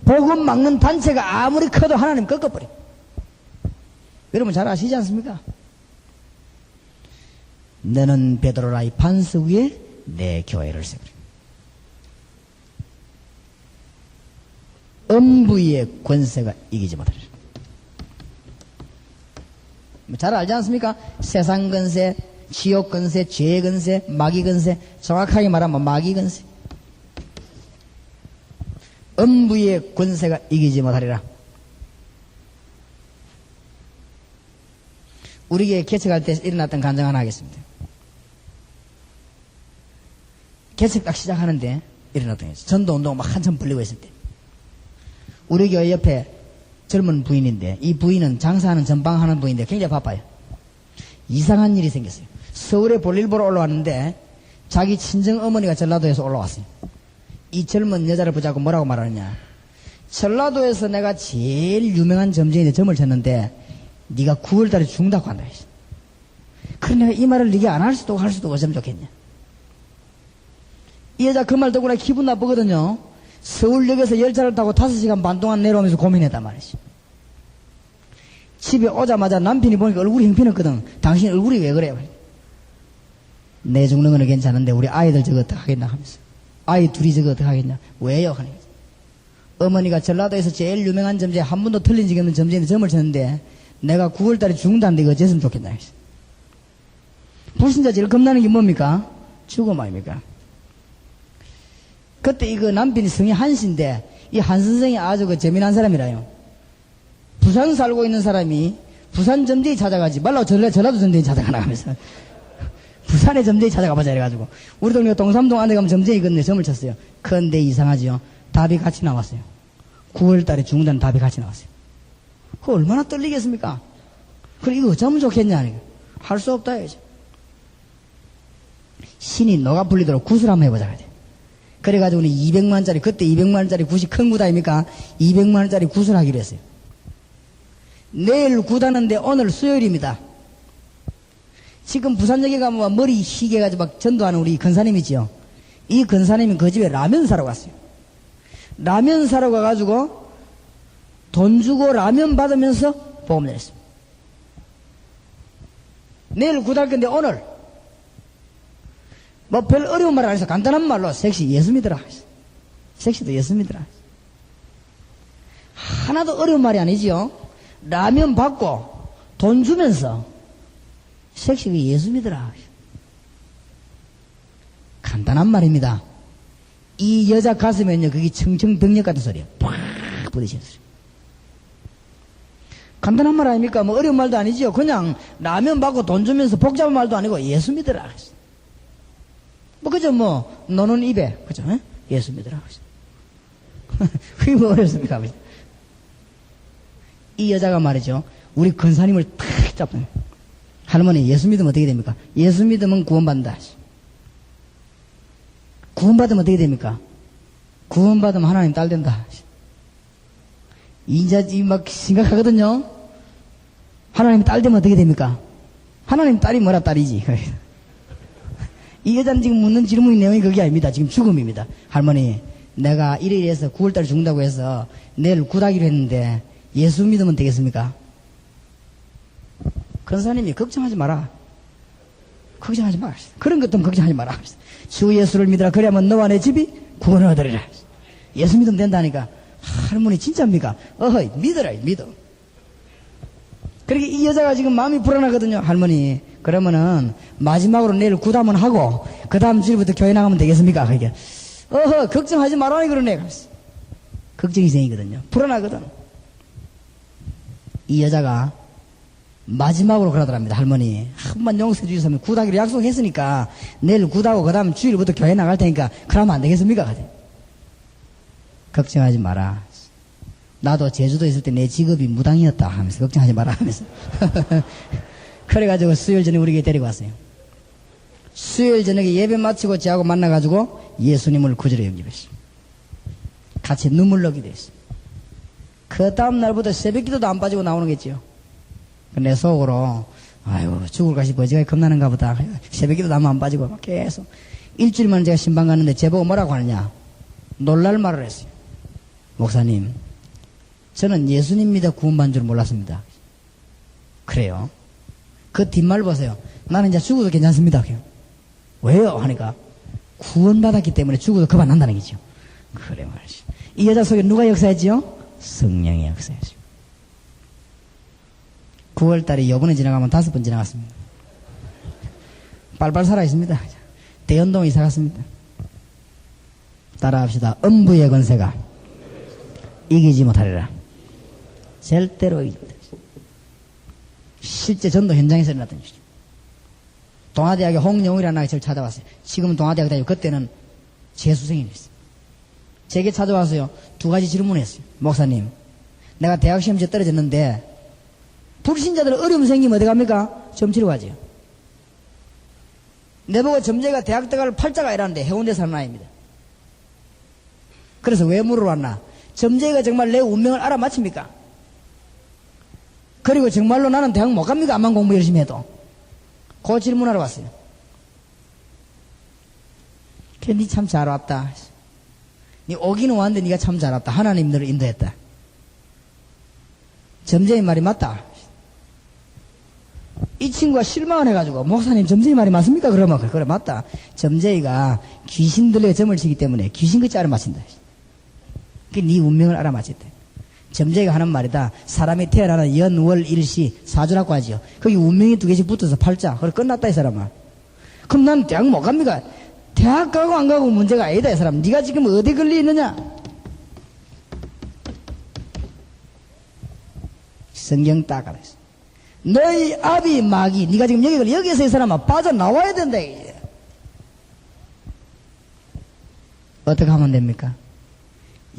복음 막는 단체가 아무리 커도 하나님 꺾어버려. 여러분 잘 아시지 않습니까? 너는 베드로라 이 반석 위에 내 교회를 세우리. 음부의 권세가 이기지 못하리라. 잘 알지 않습니까? 세상 권세, 지옥 권세, 죄 권세, 마귀 권세, 정확하게 말하면 마귀 권세. 음부의 권세가 이기지 못하리라. 우리 교회 개척할 때 일어났던 간증 하나 하겠습니다. 개척 딱 시작하는데 일어났던 거죠. 전도운동 막 한참 벌리고 있을 때 우리 교회 옆에 젊은 부인인데 이 부인은 장사하는 전방하는 부인인데 굉장히 바빠요. 이상한 일이 생겼어요. 서울에 볼일 보러 올라왔는데 자기 친정 어머니가 전라도에서 올라왔어요. 이 젊은 여자를 보자고 뭐라고 말하느냐. 전라도에서 내가 제일 유명한 점쟁이인데 점을 쳤는데 네가 9월달에 죽는다고 한다 했어. 그래 내가 이 말을 네가 안 할 수도 할 수도 어쩌면 좋겠냐. 이 여자 그 말 듣고 나 기분 나쁘거든요. 서울역에서 열차를 타고 5시간 반 동안 내려오면서 고민했단 말이지. 집에 오자마자 남편이 보니까 얼굴이 형편없거든. 당신 얼굴이 왜 그래요? 내 죽는 거는 괜찮은데 우리 아이들 저거 어떡하겠나 하면서. 아이 둘이 저거 어떡하겠냐. 왜요? 하는 거지. 어머니가 전라도에서 제일 유명한 점쟁이 한 번도 틀린 적이 없는 점쟁이인데 점을 쳤는데 내가 9월달에 죽는다는데 이거 어쨌으면 좋겠나 했어. 불신자 제일 겁나는 게 뭡니까? 죽음 아닙니까? 그때 이거 남편이 성이 한씨인데 이 한 선생이 아주 그 재미난 사람이라요. 부산 살고 있는 사람이 부산 점쟁이 찾아가지 말라고 전라도 점쟁이 찾아가나 하면서 부산에 점쟁이 찾아가보자 이래가지고 우리 동네 동삼동 안에 가면 점쟁이 건데 점을 쳤어요. 그런데 이상하지요. 답이 같이 나왔어요. 9월달에 죽는다는 답이 같이 나왔어요. 그거 얼마나 떨리겠습니까? 그래 이거 어쩌면 좋겠냐. 할 수 없다 이거죠. 신이 너가 풀리도록 구슬 한번 해보자 그래. 그래가지고 200만원짜리 그때 200만원짜리 굿이 큰 굿 아닙니까? 200만원짜리 굿을 하기로 했어요. 내일 굿하는데 오늘 수요일입니다. 지금 부산역에 가면 머리 희게 가지고 막 전도하는 우리 근사님이지요. 이 근사님이 그 집에 라면 사러 갔어요. 라면 사러 가가지고 돈 주고 라면 받으면서 보험을 냈습니다. 내일 굿할 건데 오늘 뭐 별 어려운 말 안 해서 간단한 말로 섹시 예수 믿으라. 섹시도 예수 믿으라. 하나도 어려운 말이 아니지요. 라면 받고 돈 주면서 섹시가 예수 믿으라. 간단한 말입니다. 이 여자 가슴에는요, 그게 청청병력 같은 소리예요. 팍 부딪히는 소리. 간단한 말 아닙니까? 뭐 어려운 말도 아니지요. 그냥 라면 받고 돈 주면서 복잡한 말도 아니고 예수 믿으라. 뭐 그죠? 뭐 너는 입에 그죠? 에? 예수 믿으라. 그게 뭐 어렵습니까? 이 여자가 말이죠. 우리 권사님을 탁 잡는. 할머니 예수 믿으면 어떻게 됩니까? 예수 믿으면 구원받는다. 구원받으면 어떻게 됩니까? 구원받으면 하나님 딸 된다. 이제 막 심각하거든요. 하나님 딸 되면 어떻게 됩니까? 하나님 딸이 뭐라 딸이지. 이 여자는 지금 묻는 질문의 내용이 그게 아닙니다. 지금 죽음입니다. 할머니, 내가 이래서 9월달에 죽는다고 해서 내일 구다기로 했는데 예수 믿으면 되겠습니까? 권사님이 걱정하지 마라. 걱정하지 마라. 그런 것도 걱정하지 마라. 주 예수를 믿으라. 그래야만 너와 내 집이 구원을 얻으리라. 예수 믿으면 된다니까. 할머니 진짜입니까? 어허이 믿어라. 믿어. 그렇게 이 여자가 지금 마음이 불안하거든요. 할머니 그러면은 마지막으로 내일 구담은 하고 그 다음 주일부터 교회 나가면 되겠습니까? 그러니까 어허 걱정하지 말라니 그러네. 걱정이 생기거든요. 불안하거든. 이 여자가 마지막으로 그러더랍니다. 할머니 한 번만 용서해 주시면 구다기로 약속했으니까 내일 구다고 그 다음 주일부터 교회 나갈 테니까 그러면 안 되겠습니까? 걱정하지 마라. 나도 제주도에 있을 때 내 직업이 무당이었다 하면서 걱정하지 마라 하면서 그래가지고 수요일 저녁에 우리 교회 데리고 왔어요. 수요일 저녁에 예배 마치고 저하고 만나가지고 예수님을 구주로 영접했어요. 같이 눈물 나기도 했어요. 그 다음 날부터 새벽 기도도 안 빠지고 나오는 거겠지요. 내 속으로 아이고 죽을 것이 버지가 겁나는가 보다. 새벽 기도도 안 빠지고 막 계속 일주일만 제가 신방 갔는데 제보고 뭐라고 하느냐 놀랄 말을 했어요. 목사님 저는 예수님 믿어 구원받은 줄 몰랐습니다. 그래요? 그 뒷말 보세요. 나는 이제 죽어도 괜찮습니다. 왜요? 하니까 구원받았기 때문에 죽어도 겁 안 난다는 거죠. 그래 말이지. 이 여자 속에 누가 역사했지요? 성령이 역사했죠. 9월달에 요번에 지나가면 5번 지나갔습니다. 빨빨 살아있습니다. 대연동 이사 갔습니다. 따라합시다. 음부의 권세가 이기지 못하리라. 절대로 이기지 못하리라. 실제 전도 현장에서 일어났던 일이죠. 동아대학의 홍영우라는 아이 저를 찾아왔어요. 지금은 동아대학 다니고 그때는 재수생이었어요. 제게 찾아와서요. 2가지 질문을 했어요. 목사님 내가 대학 시험지에 떨어졌는데 불신자들 어려움 생기면 어디 갑니까? 점치러 가지요. 내보고 점쟁이가 대학 들어갈 팔자가 아니라는데 해운대 사는 아이입니다. 그래서 왜 물어봤나? 점쟁이가 정말 내 운명을 알아맞힙니까? 그리고 정말로 나는 대학 못 갑니까? 암만 공부 열심히 해도. 그 질문하러 왔어요. 그래, 니 참 잘 왔다. 니 오기는 왔는데 니가 참 잘 왔다. 하나님 너를 인도했다. 점쟁이 말이 맞다. 이 친구가 실망을 해가지고 목사님 점쟁이 말이 맞습니까? 그러면 그래 맞다. 점쟁이가 귀신 들려 점을 치기 때문에 귀신같이 알아맞힌다. 그게 네 운명을 알아맞혔대. 점쟁이가 하는 말이다. 사람이 태어나는 연, 월, 일시, 사주라고 하지요. 거기 운명이 2개씩 붙어서 팔자. 그래 끝났다 이 사람아. 그럼 난 대학 못 갑니까? 대학 가고 안 가고 문제가 아니다 이 사람. 네가 지금 어디 걸려 있느냐? 성경 딱 알았어. 너희 아비 마귀 네가 지금 여기 걸려. 여기에서 이 사람아 빠져나와야 된다. 이제. 어떻게 하면 됩니까?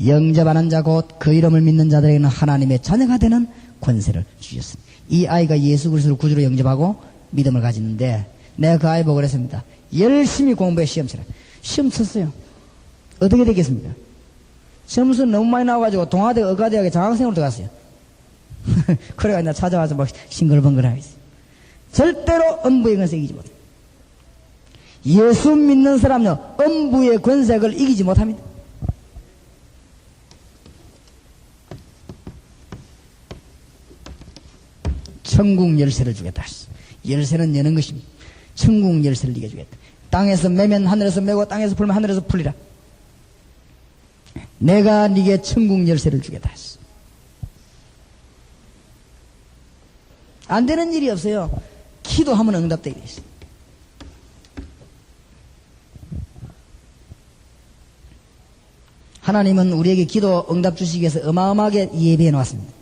영접하는 자 곧 그 이름을 믿는 자들에게는 하나님의 자녀가 되는 권세를 주셨습니다. 이 아이가 예수 그리스도를 구주로 영접하고 믿음을 가지는데 내가 그 아이 보고 그랬습니다. 열심히 공부해 시험 치라. 시험 쳤어요. 어떻게 되겠습니까? 점수 너무 많이 나와가지고 동아대 의과대학에 장학생으로 들어갔어요. 그래가 나 찾아와서 막 싱글벙글하고 있어요. 절대로 음부의 권세 이기지 못해요. 예수 믿는 사람은요 음부의 권세를 이기지 못합니다. 천국 열쇠를 주겠다. 열쇠는 여는 것입니다. 천국 열쇠를 네게 주겠다. 땅에서 매면 하늘에서 매고 땅에서 풀면 하늘에서 풀리라. 내가 네게 천국 열쇠를 주겠다. 안 되는 일이 없어요. 기도하면 응답되게 돼 있어요. 하나님은 우리에게 기도 응답 주시기 위해서 어마어마하게 예배해 놓았습니다.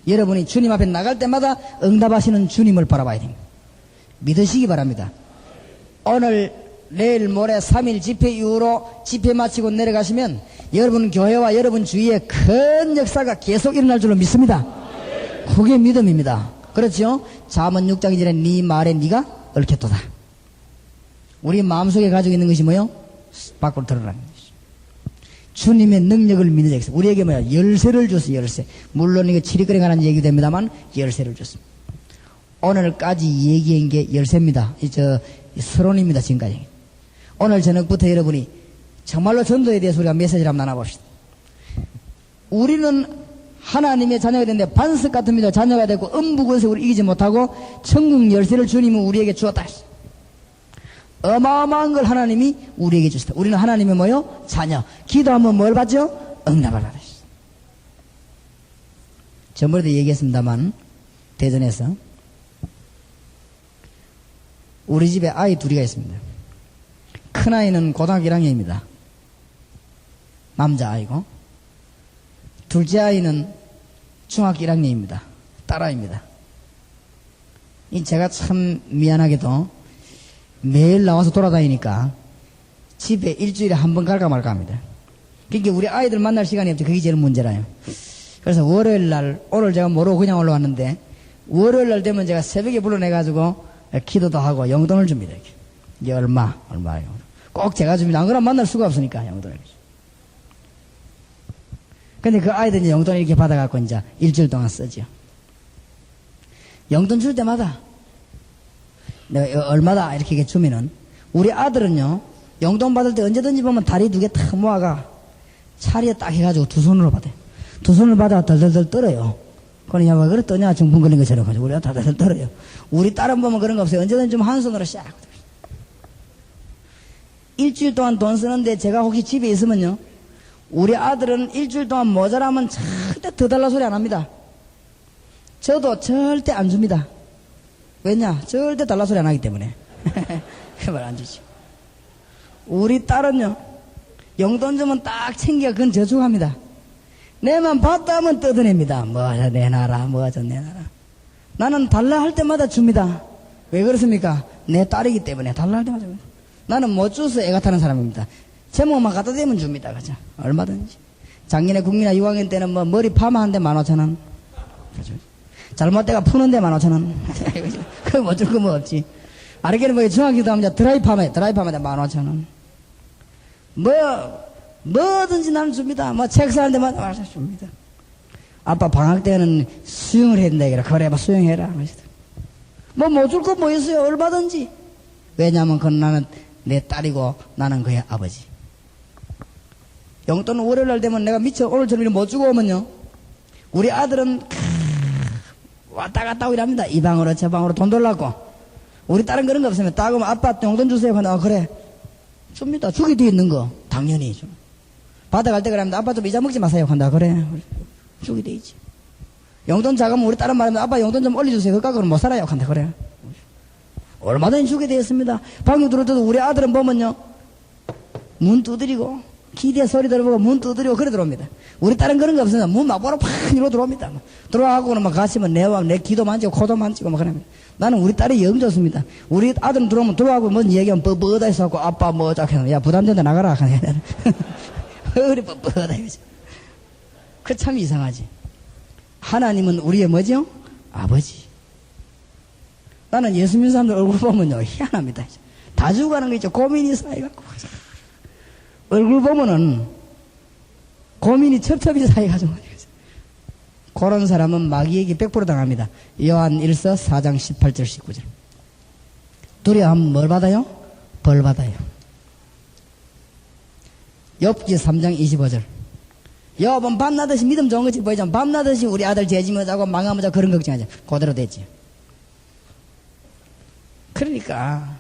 여러분이 주님 앞에 나갈 때마다 응답하시는 주님을 바라봐야 됩니다. 믿으시기 바랍니다. 오늘 내일 모레 3일 집회 이후로 집회 마치고 내려가시면 여러분 교회와 여러분 주위에 큰 역사가 계속 일어날 줄로 믿습니다. 그게 믿음입니다. 그렇죠? 잠언 6장 2절에 네 말에 네가 얽혔도다. 우리 마음속에 가지고 있는 것이 뭐요? 밖으로 드러나는 것이죠. 주님의 능력을 믿는 자에서 우리에게 뭐야? 열쇠를 줬어요. 열쇠. 물론 이거 치리거리 관한 얘기도 됩니다만 열쇠를 줬습니다. 오늘까지 얘기한 게 열쇠입니다. 서론입니다. 지금까지. 오늘 저녁부터 여러분이 정말로 전도에 대해서 우리가 메시지를 한번 나눠봅시다. 우리는 하나님의 자녀가 되는데 반석 같은 믿음 자녀가 되고 음부권세를 이기지 못하고 천국 열쇠를 주님은 우리에게 주었다. 어마어마한 걸 하나님이 우리에게 주셨다. 우리는 하나님의 뭐요? 자녀. 기도하면 뭘 받죠? 응답을 받으시다. 전번에도 얘기했습니다만 대전에서 우리 집에 아이 둘이가 있습니다. 큰아이는 고등학교 1학년입니다. 남자아이고 둘째 아이는 중학교 1학년입니다. 딸아이입니다. 제가 참 미안하게도 매일 나와서 돌아다니니까 집에 일주일에 한 번 갈까 말까 합니다. 그러니까 우리 아이들 만날 시간이 없죠. 그게 제일 문제라요. 그래서 월요일날 오늘 제가 모르고 그냥 올라왔는데 월요일날 되면 제가 새벽에 불러내가지고 기도도 하고 용돈을 줍니다. 이게 얼마요? 꼭 제가 줍니다. 안 그러면 만날 수가 없으니까 용돈을. 근데 그 아이들 이제 용돈 이렇게 받아갖고 이제 일주일 동안 쓰죠. 용돈 줄 때마다 내가 얼마다 이렇게 주면은 우리 아들은요 용돈 받을 때 언제든지 보면 다리 두 개 탁 모아가 차리에 딱 해가지고 두 손으로 받아요. 두 손을 받아 덜덜덜 떨어요. 그러니 야, 왜 그래 떠냐? 중풍 걸린 것처럼 가지고 우리가 덜덜 떨어요. 우리 딸은 보면 그런 거 없어요. 언제든지 좀 한 손으로 샥. 일주일 동안 돈 쓰는데 제가 혹시 집에 있으면요 우리 아들은 일주일 동안 모자라면 절대 더 달라 소리 안 합니다. 저도 절대 안 줍니다. 왜냐? 절대 달라 소리 안 하기 때문에. 그 말 안 주죠. 우리 딸은요 용돈 주면 딱 챙겨 그건 저축합니다. 내만 받다 하면 뜯어냅니다. 뭐 저 내놔라 뭐 저 내놔라. 나는 달라 할 때마다 줍니다. 왜 그렇습니까? 내 딸이기 때문에 달라 할 때마다 줍니다. 나는 못 줘서 애가 타는 사람입니다. 제목만 갖다 대면 줍니다. 그죠? 얼마든지. 작년에 국민학 6학년 때는 뭐 머리 파마하는데 15,000원. 그죠? 잘못돼가 푸는데 15,000원. 그거 못 줄 거 뭐 없지. 아르게는 뭐 중학교도 하면 드라이 파마에 15,000원. 뭐든지 나는 줍니다. 뭐 책 사는 데마다 줍니다. 아빠 방학 때는 수영을 해야 된다. 그래, 뭐 수영해라. 뭐 못 줄 거 뭐 있어요. 얼마든지. 왜냐면 그건 나는 내 딸이고 나는 그의 아버지. 용돈은 월요일날 되면 내가 미쳐 오늘처럼 못 주고 오면요 우리 아들은 왔다 갔다 하고 이랍니다. 이 방으로 저 방으로 돈 돌라고. 우리 딸은 그런 거 없으면 딱 오면 아빠 용돈 주세요 하면 그래 줍니다. 주게 돼 있는 거 당연히 줘. 받아갈 때 그러면 아빠 좀 잊어먹지 마세요 한다. 그래 주게 돼 있지. 용돈 작으면 우리 딸은 말하면 아빠 용돈 좀 올려주세요. 그까 그럼 못 살아요 한다. 그래 얼마든지 주게 되었습니다. 방금 들을 때도 우리 아들은 보면요 문 두드리고 기대 소리 들어보고 문 두드리고 그래 들어옵니다. 우리 딸은 그런 거 없습니다. 문 막바로 팍 이러고 들어옵니다. 들어가고는 막 가시면 내 귀도 만지고 코도 만지고 막 그럽니다. 나는 우리 딸이 영 좋습니다. 우리 아들은 들어오면 들어가고 뭔 얘기하면 뻔뻔하다 해서 하고 아빠 뭐 쫙 해서 야 부담된다 나가라 하네. 그래 뻔뻔하다 이거죠. 그 참 이상하지. 하나님은 우리의 뭐죠? 아버지. 나는 예수 믿는 사람들 얼굴 보면요 희한합니다. 다 죽어가는 거 있죠. 고민이 쌓여갖고 얼굴 보면은 고민이 첩첩이 쌓여가지고 그런 사람은 마귀에게 100% 당합니다. 요한 1서 4장 18절 19절 두려워하면 뭘 받아요? 벌 받아요. 욥기 3장 25절 욥은 밤낮없이 믿음 좋은 것이 보이죠. 밤낮없이 우리 아들 죄지면 자고 망하면 자고 그런 걱정하죠. 그대로 됐지. 그러니까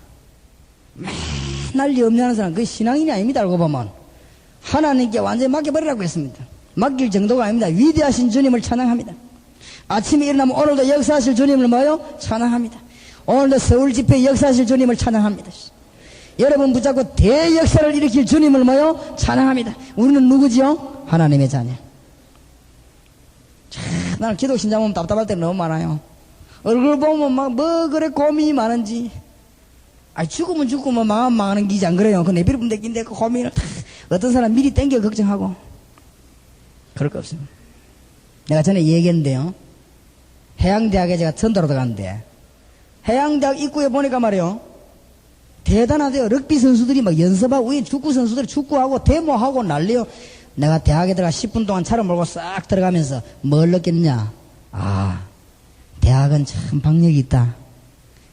맨날 염려하는 사람 그게 신앙인이 아닙니다. 알고 보면 하나님께 완전히 맡겨버리라고 했습니다. 맡길 정도가 아닙니다. 위대하신 주님을 찬양합니다. 아침에 일어나면 오늘도 역사하실 주님을 뭐요? 찬양합니다. 오늘도 서울 집회 역사하실 주님을 찬양합니다. 여러분 붙잡고 대역사를 일으킬 주님을 뭐요? 찬양합니다. 우리는 누구지요? 하나님의 자녀. 나는 기독신자 보면 답답할 때 너무 많아요. 얼굴 보면 막 뭐 그래 고민이 많은지. 죽으면 망하는 기지 안 그래요? 그 내비를 분대긴데 그 고민을 어떤 사람 미리 땡겨 걱정하고. 그럴 거 없어요. 내가 전에 얘기했는데요. 해양대학에 제가 전도로 들어갔는데 해양대학 입구에 보니까 말이요. 대단하대요. 럭비 선수들이 막 연습하고 우리 축구 선수들이 축구하고 데모하고 난리요. 내가 대학에 들어가 10분 동안 차를 몰고 싹 들어가면서 뭘 느꼈느냐. 대학은 참 박력이 있다.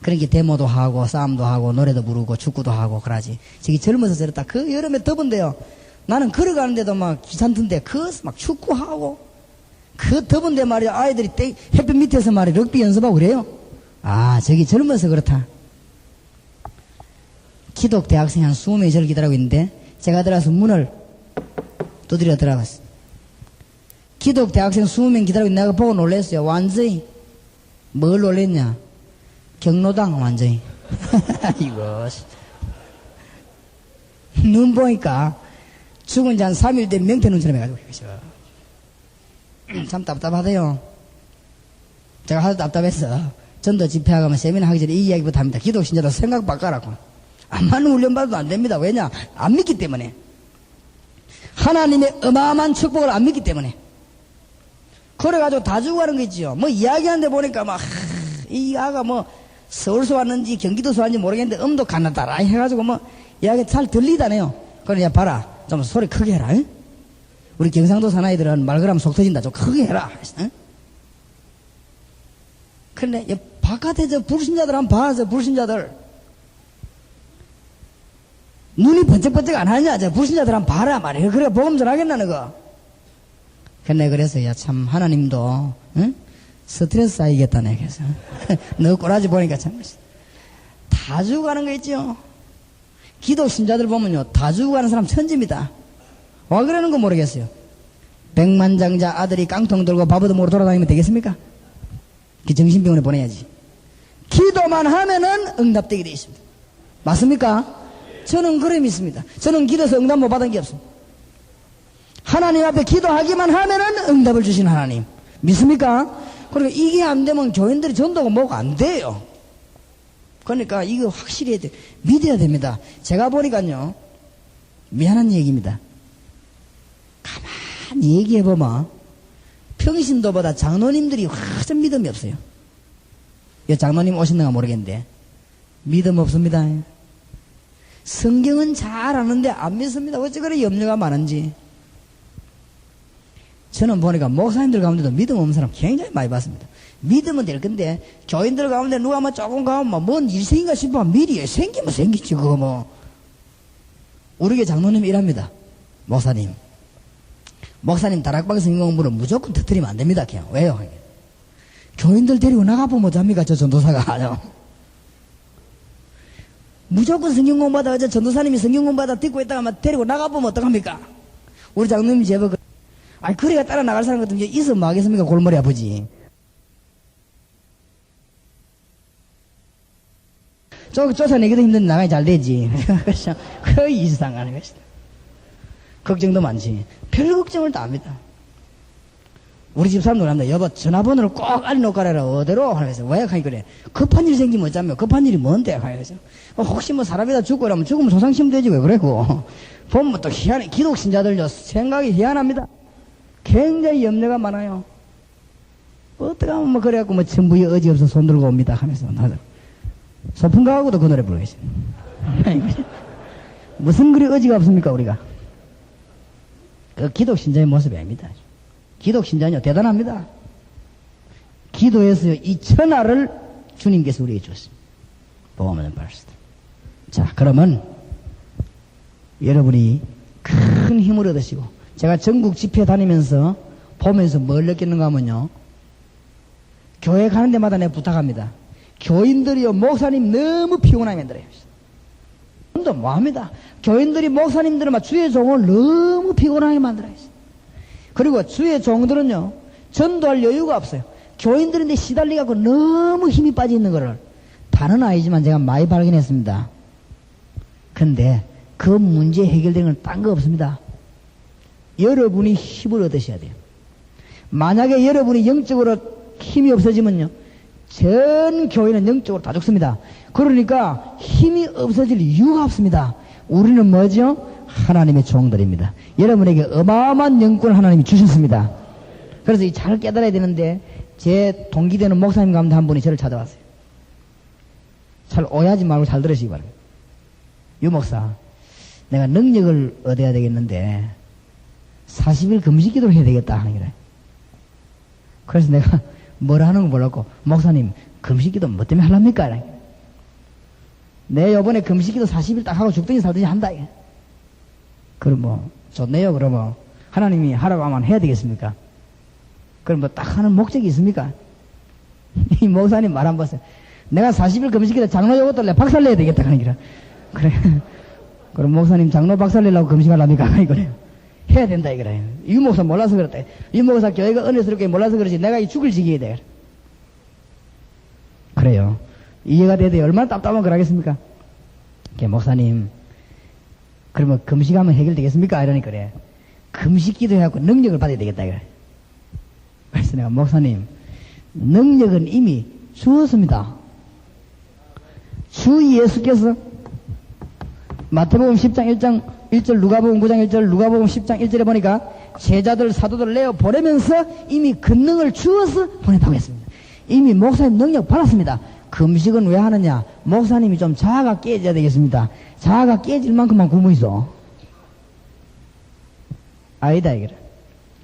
그러니까 데모도 하고 싸움도 하고 노래도 부르고 축구도 하고 그러지. 저기 젊어서 저랬다. 그 여름에 더운데요. 나는 걸어가는데도 막 귀찮던데 막 축구하고 그 더운데 말이야. 아이들이 햇빛 밑에서 말이야 럭비 연습하고 그래요. 저기 젊어서 그렇다. 기독 대학생이 한 20명이 저를 기다리고 있는데 제가 들어가서 문을 두드려 들어갔어요. 기독 대학생 20명 기다리고 내가 보고 놀랐어요. 완전히. 뭘 놀랬냐? 경로당 완전히. 이거 눈 보니까 죽은 지 한 3일 된 명태 눈처럼 해가지고 참 답답하대요. 제가 하도 답답해서 전도 집회하고 가면 세미나 하기 전에 이 이야기부터 합니다. 기독 신자도 생각 바꿔라고. 안 맞는 훈련 받아도 안 됩니다. 왜냐? 안 믿기 때문에. 하나님의 어마어마한 축복을 안 믿기 때문에. 그래가지고 다 죽어가는 거 있지요. 뭐 이야기하는데 보니까 이 아가 서울서 왔는지 경기도서 왔는지 모르겠는데 음도 가나다라 해가지고 이야기 잘 들리다네요. 그러니까 봐라. 좀 소리 크게 해라. 응? 우리 경상도 사나이들은 말 그러면 속 터진다. 좀 크게 해라. 응? 근데 바깥에 저 불신자들 한번 봐. 저 불신자들. 눈이 번쩍번쩍 안 하냐? 저 불신자들 한번 봐라 말이야. 그래 복음 전하겠나 너거. 근데 그래서 참 하나님도 응? 스트레스 쌓이겠다네. 그래서 너 꼬라지 보니까 참 다 죽어가는 거 있죠. 기독 신자들 보면요 다 죽어가는 사람 천지입니다. 와 그러는 거 모르겠어요. 백만장자 아들이 깡통 들고 바보도 모르고 돌아다니면 되겠습니까? 그 정신병원에 보내야지. 기도만 하면은 응답되게 되어 있습니다. 맞습니까? 저는 그래 믿습니다. 저는 기도해서 응답 못 받은 게 없습니다. 하나님 앞에 기도하기만 하면은 응답을 주신 하나님. 믿습니까? 그러니까 이게 안 되면 교인들이 전도가 뭐가 안 돼요. 그러니까 이거 확실히 해야 돼. 믿어야 됩니다. 제가 보니까요, 미안한 얘기입니다. 가만히 얘기해보면, 평신도보다 장로님들이 훨씬 믿음이 없어요. 이 장로님 오셨는가 모르겠는데, 믿음 없습니다. 성경은 잘 아는데 안 믿습니다. 어찌 그래 염려가 많은지. 저는 보니까 목사님들 가운데도 믿음 없는 사람 굉장히 많이 봤습니다. 믿으면 될 건데 교인들 가운데 누가 조금 가면 뭔 일생인가 싶어 미리 생기면 생기지 그거 우리 교회 장로님 이랍니다. 목사님 다락방 성경 공부를 무조건 터뜨리면 안 됩니다. 그냥 왜요? 교인들 데리고 나가보면 어쩝니까 저 전도사가. 무조건 성경 공부하다 어제 전도사님이 성경 공부하다 듣고 있다가 데리고 나가보면 어떡합니까? 우리 장로님 제법 그래가 따라 나갈 사람 같으면 있으면 뭐 하겠습니까? 골머리 아프지. 쫓아내기도 힘든데 나가기 잘 되지. 그 이상하는 것이다. 걱정도 많지. 별 걱정을 다 합니다. 우리 집 사람들 합니다. 여보, 전화번호를 꼭 알려놓고 가라. 어디로? 하면서. 왜? 하니 그래. 급한 일 생기면 어쩌면 급한 일이 뭔데? 하면서. 혹시 사람이다 죽고 그러면 죽으면 소상치면 되지. 왜 그래고. 보면 또 희한해. 기독신자들요. 생각이 희한합니다. 굉장히 염려가 많아요. 어떡하면 그래갖고 전부에 의지 없어 손 들고 옵니다. 하면서. 소풍가하고도 그 노래 부르고 있어요. 무슨 그리 의지가 없습니까, 우리가? 그 기독신자의 모습이 아닙니다. 기독신자는요, 대단합니다. 기도해서요, 이 천하를 주님께서 우리에게 주었습니다. 보험을 받았습니다. 자, 그러면 여러분이 큰 힘을 얻으시고, 제가 전국 집회 다니면서 보면서 뭘 느끼는가 하면요, 교회 가는 데마다 내가 부탁합니다. 교인들이요, 목사님 너무 피곤하게 만들어요. 또 뭐합니다. 교인들이 목사님들은 주의 종을 너무 피곤하게 만들어요. 그리고 주의 종들은요, 전도할 여유가 없어요. 교인들인데 시달리갖고 너무 힘이 빠져 있는 거를 다는 아니지만 제가 많이 발견했습니다. 근데 그 문제 해결되는 건 딴 거 없습니다. 여러분이 힘을 얻으셔야 돼요. 만약에 여러분이 영적으로 힘이 없어지면요, 전 교회는 영적으로 다 죽습니다. 그러니까 힘이 없어질 이유가 없습니다. 우리는 뭐죠? 하나님의 종들입니다. 여러분에게 어마어마한 영권을 하나님이 주셨습니다. 그래서 이 잘 깨달아야 되는데, 제 동기되는 목사님 가운데 한 분이 저를 찾아왔어요. 잘 오해하지 말고 잘 들으시기 바랍니다. 유 목사, 내가 능력을 얻어야 되겠는데 40일 금식 기도를 해야 되겠다 하는 거래. 그래서 내가 뭐라 하는 거 몰랐고, 목사님 금식 기도 뭐 때문에 하랍니까? 내 요번에 금식 기도 40일 딱 하고 죽든지 살든지 한다. 그럼 뭐 좋네요. 그러면 하나님이 하라고 하면 해야 되겠습니까? 그럼 뭐 딱 하는 목적이 있습니까? 이 목사님 말 한 번 봤어요. 내가 40일 금식기도 장로 요것도 내 박살내야 되겠다 하는 기라. 그래. 그럼 목사님 장로 박살내려고 금식하랍니까? 그래. 해야 된다 이거래. 유 목사 몰라서 그랬다. 유 목사 교회가 은혜스럽게 몰라서 그러지 내가 이 죽을 지기에 돼. 그래요. 이해가 돼도 얼마나 답답한 걸 하겠습니까? 목사님, 그러면 금식하면 해결되겠습니까? 이러니 그래. 금식기도 해갖고 능력을 받아야 되겠다 이거래. 그래서 내가 목사님, 능력은 이미 주었습니다. 주 예수께서 마태복음 10장 1장 1절, 누가복음 9장 1절, 누가복음 10장 1절에 보니까 제자들, 사도들 내어 보내면서 이미 근능을 주어서 보냈다고 했습니다. 이미 목사님 능력 받았습니다. 금식은 왜 하느냐? 목사님이 좀 자아가 깨져야 되겠습니다. 자아가 깨질 만큼만 굶어 있어. 아니다 이거라.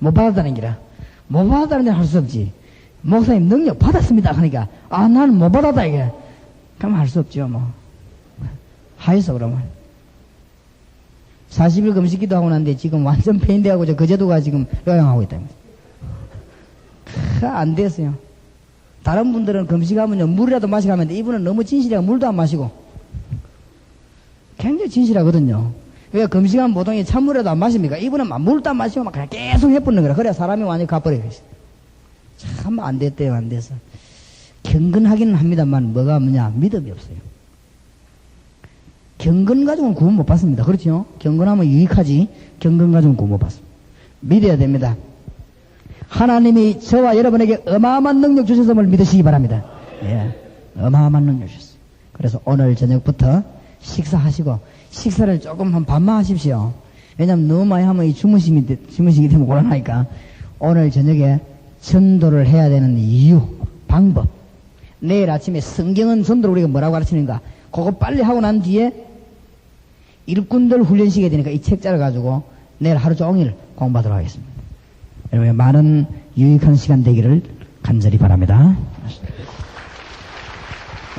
못 받았다는 기라. 못 받았다는 데는 할 수 없지. 목사님 능력 받았습니다 하니까 나는 못 받았다 이게. 그럼 할 수 없죠 뭐. 하였어 그러면. 40일 금식기도 하고 난데 지금 완전 폐인돼하고 저 거제도가 지금 요양하고 있다. 안 됐어요. 다른 분들은 금식하면요 물이라도 마시고 하는데 이분은 너무 진실해가 물도 안 마시고 굉장히 진실하거든요. 왜 금식하면 보통 찬물이라도 안 마십니까? 이분은 막 물도 안 마시고 막 그냥 계속 해붓는 거라. 그래야 사람이 완전히 가버려요. 참 안 됐대요. 안 돼서 경건하기는 합니다만 뭐가 뭐냐 믿음이 없어요. 경건 가지고는 구원 못 받습니다. 그렇죠? 경건하면 유익하지 경건 가지고는 구원 못 받습니다. 믿어야 됩니다. 하나님이 저와 여러분에게 어마어마한 능력 주셨음을 믿으시기 바랍니다. 예, 어마어마한 능력 주셨어요. 그래서 오늘 저녁부터 식사하시고 식사를 조금 한 반만 하십시오. 왜냐면 너무 많이 하면 이 주무시기 때문에 곤란하니까 오늘 저녁에 전도를 해야 되는 이유, 방법. 내일 아침에 성경은 전도를 우리가 뭐라고 가르치는가? 그거 빨리 하고 난 뒤에 일꾼들 훈련시켜야 되니까 이 책자를 가지고 내일 하루 종일 공부하도록 하겠습니다. 여러분 많은 유익한 시간 되기를 간절히 바랍니다.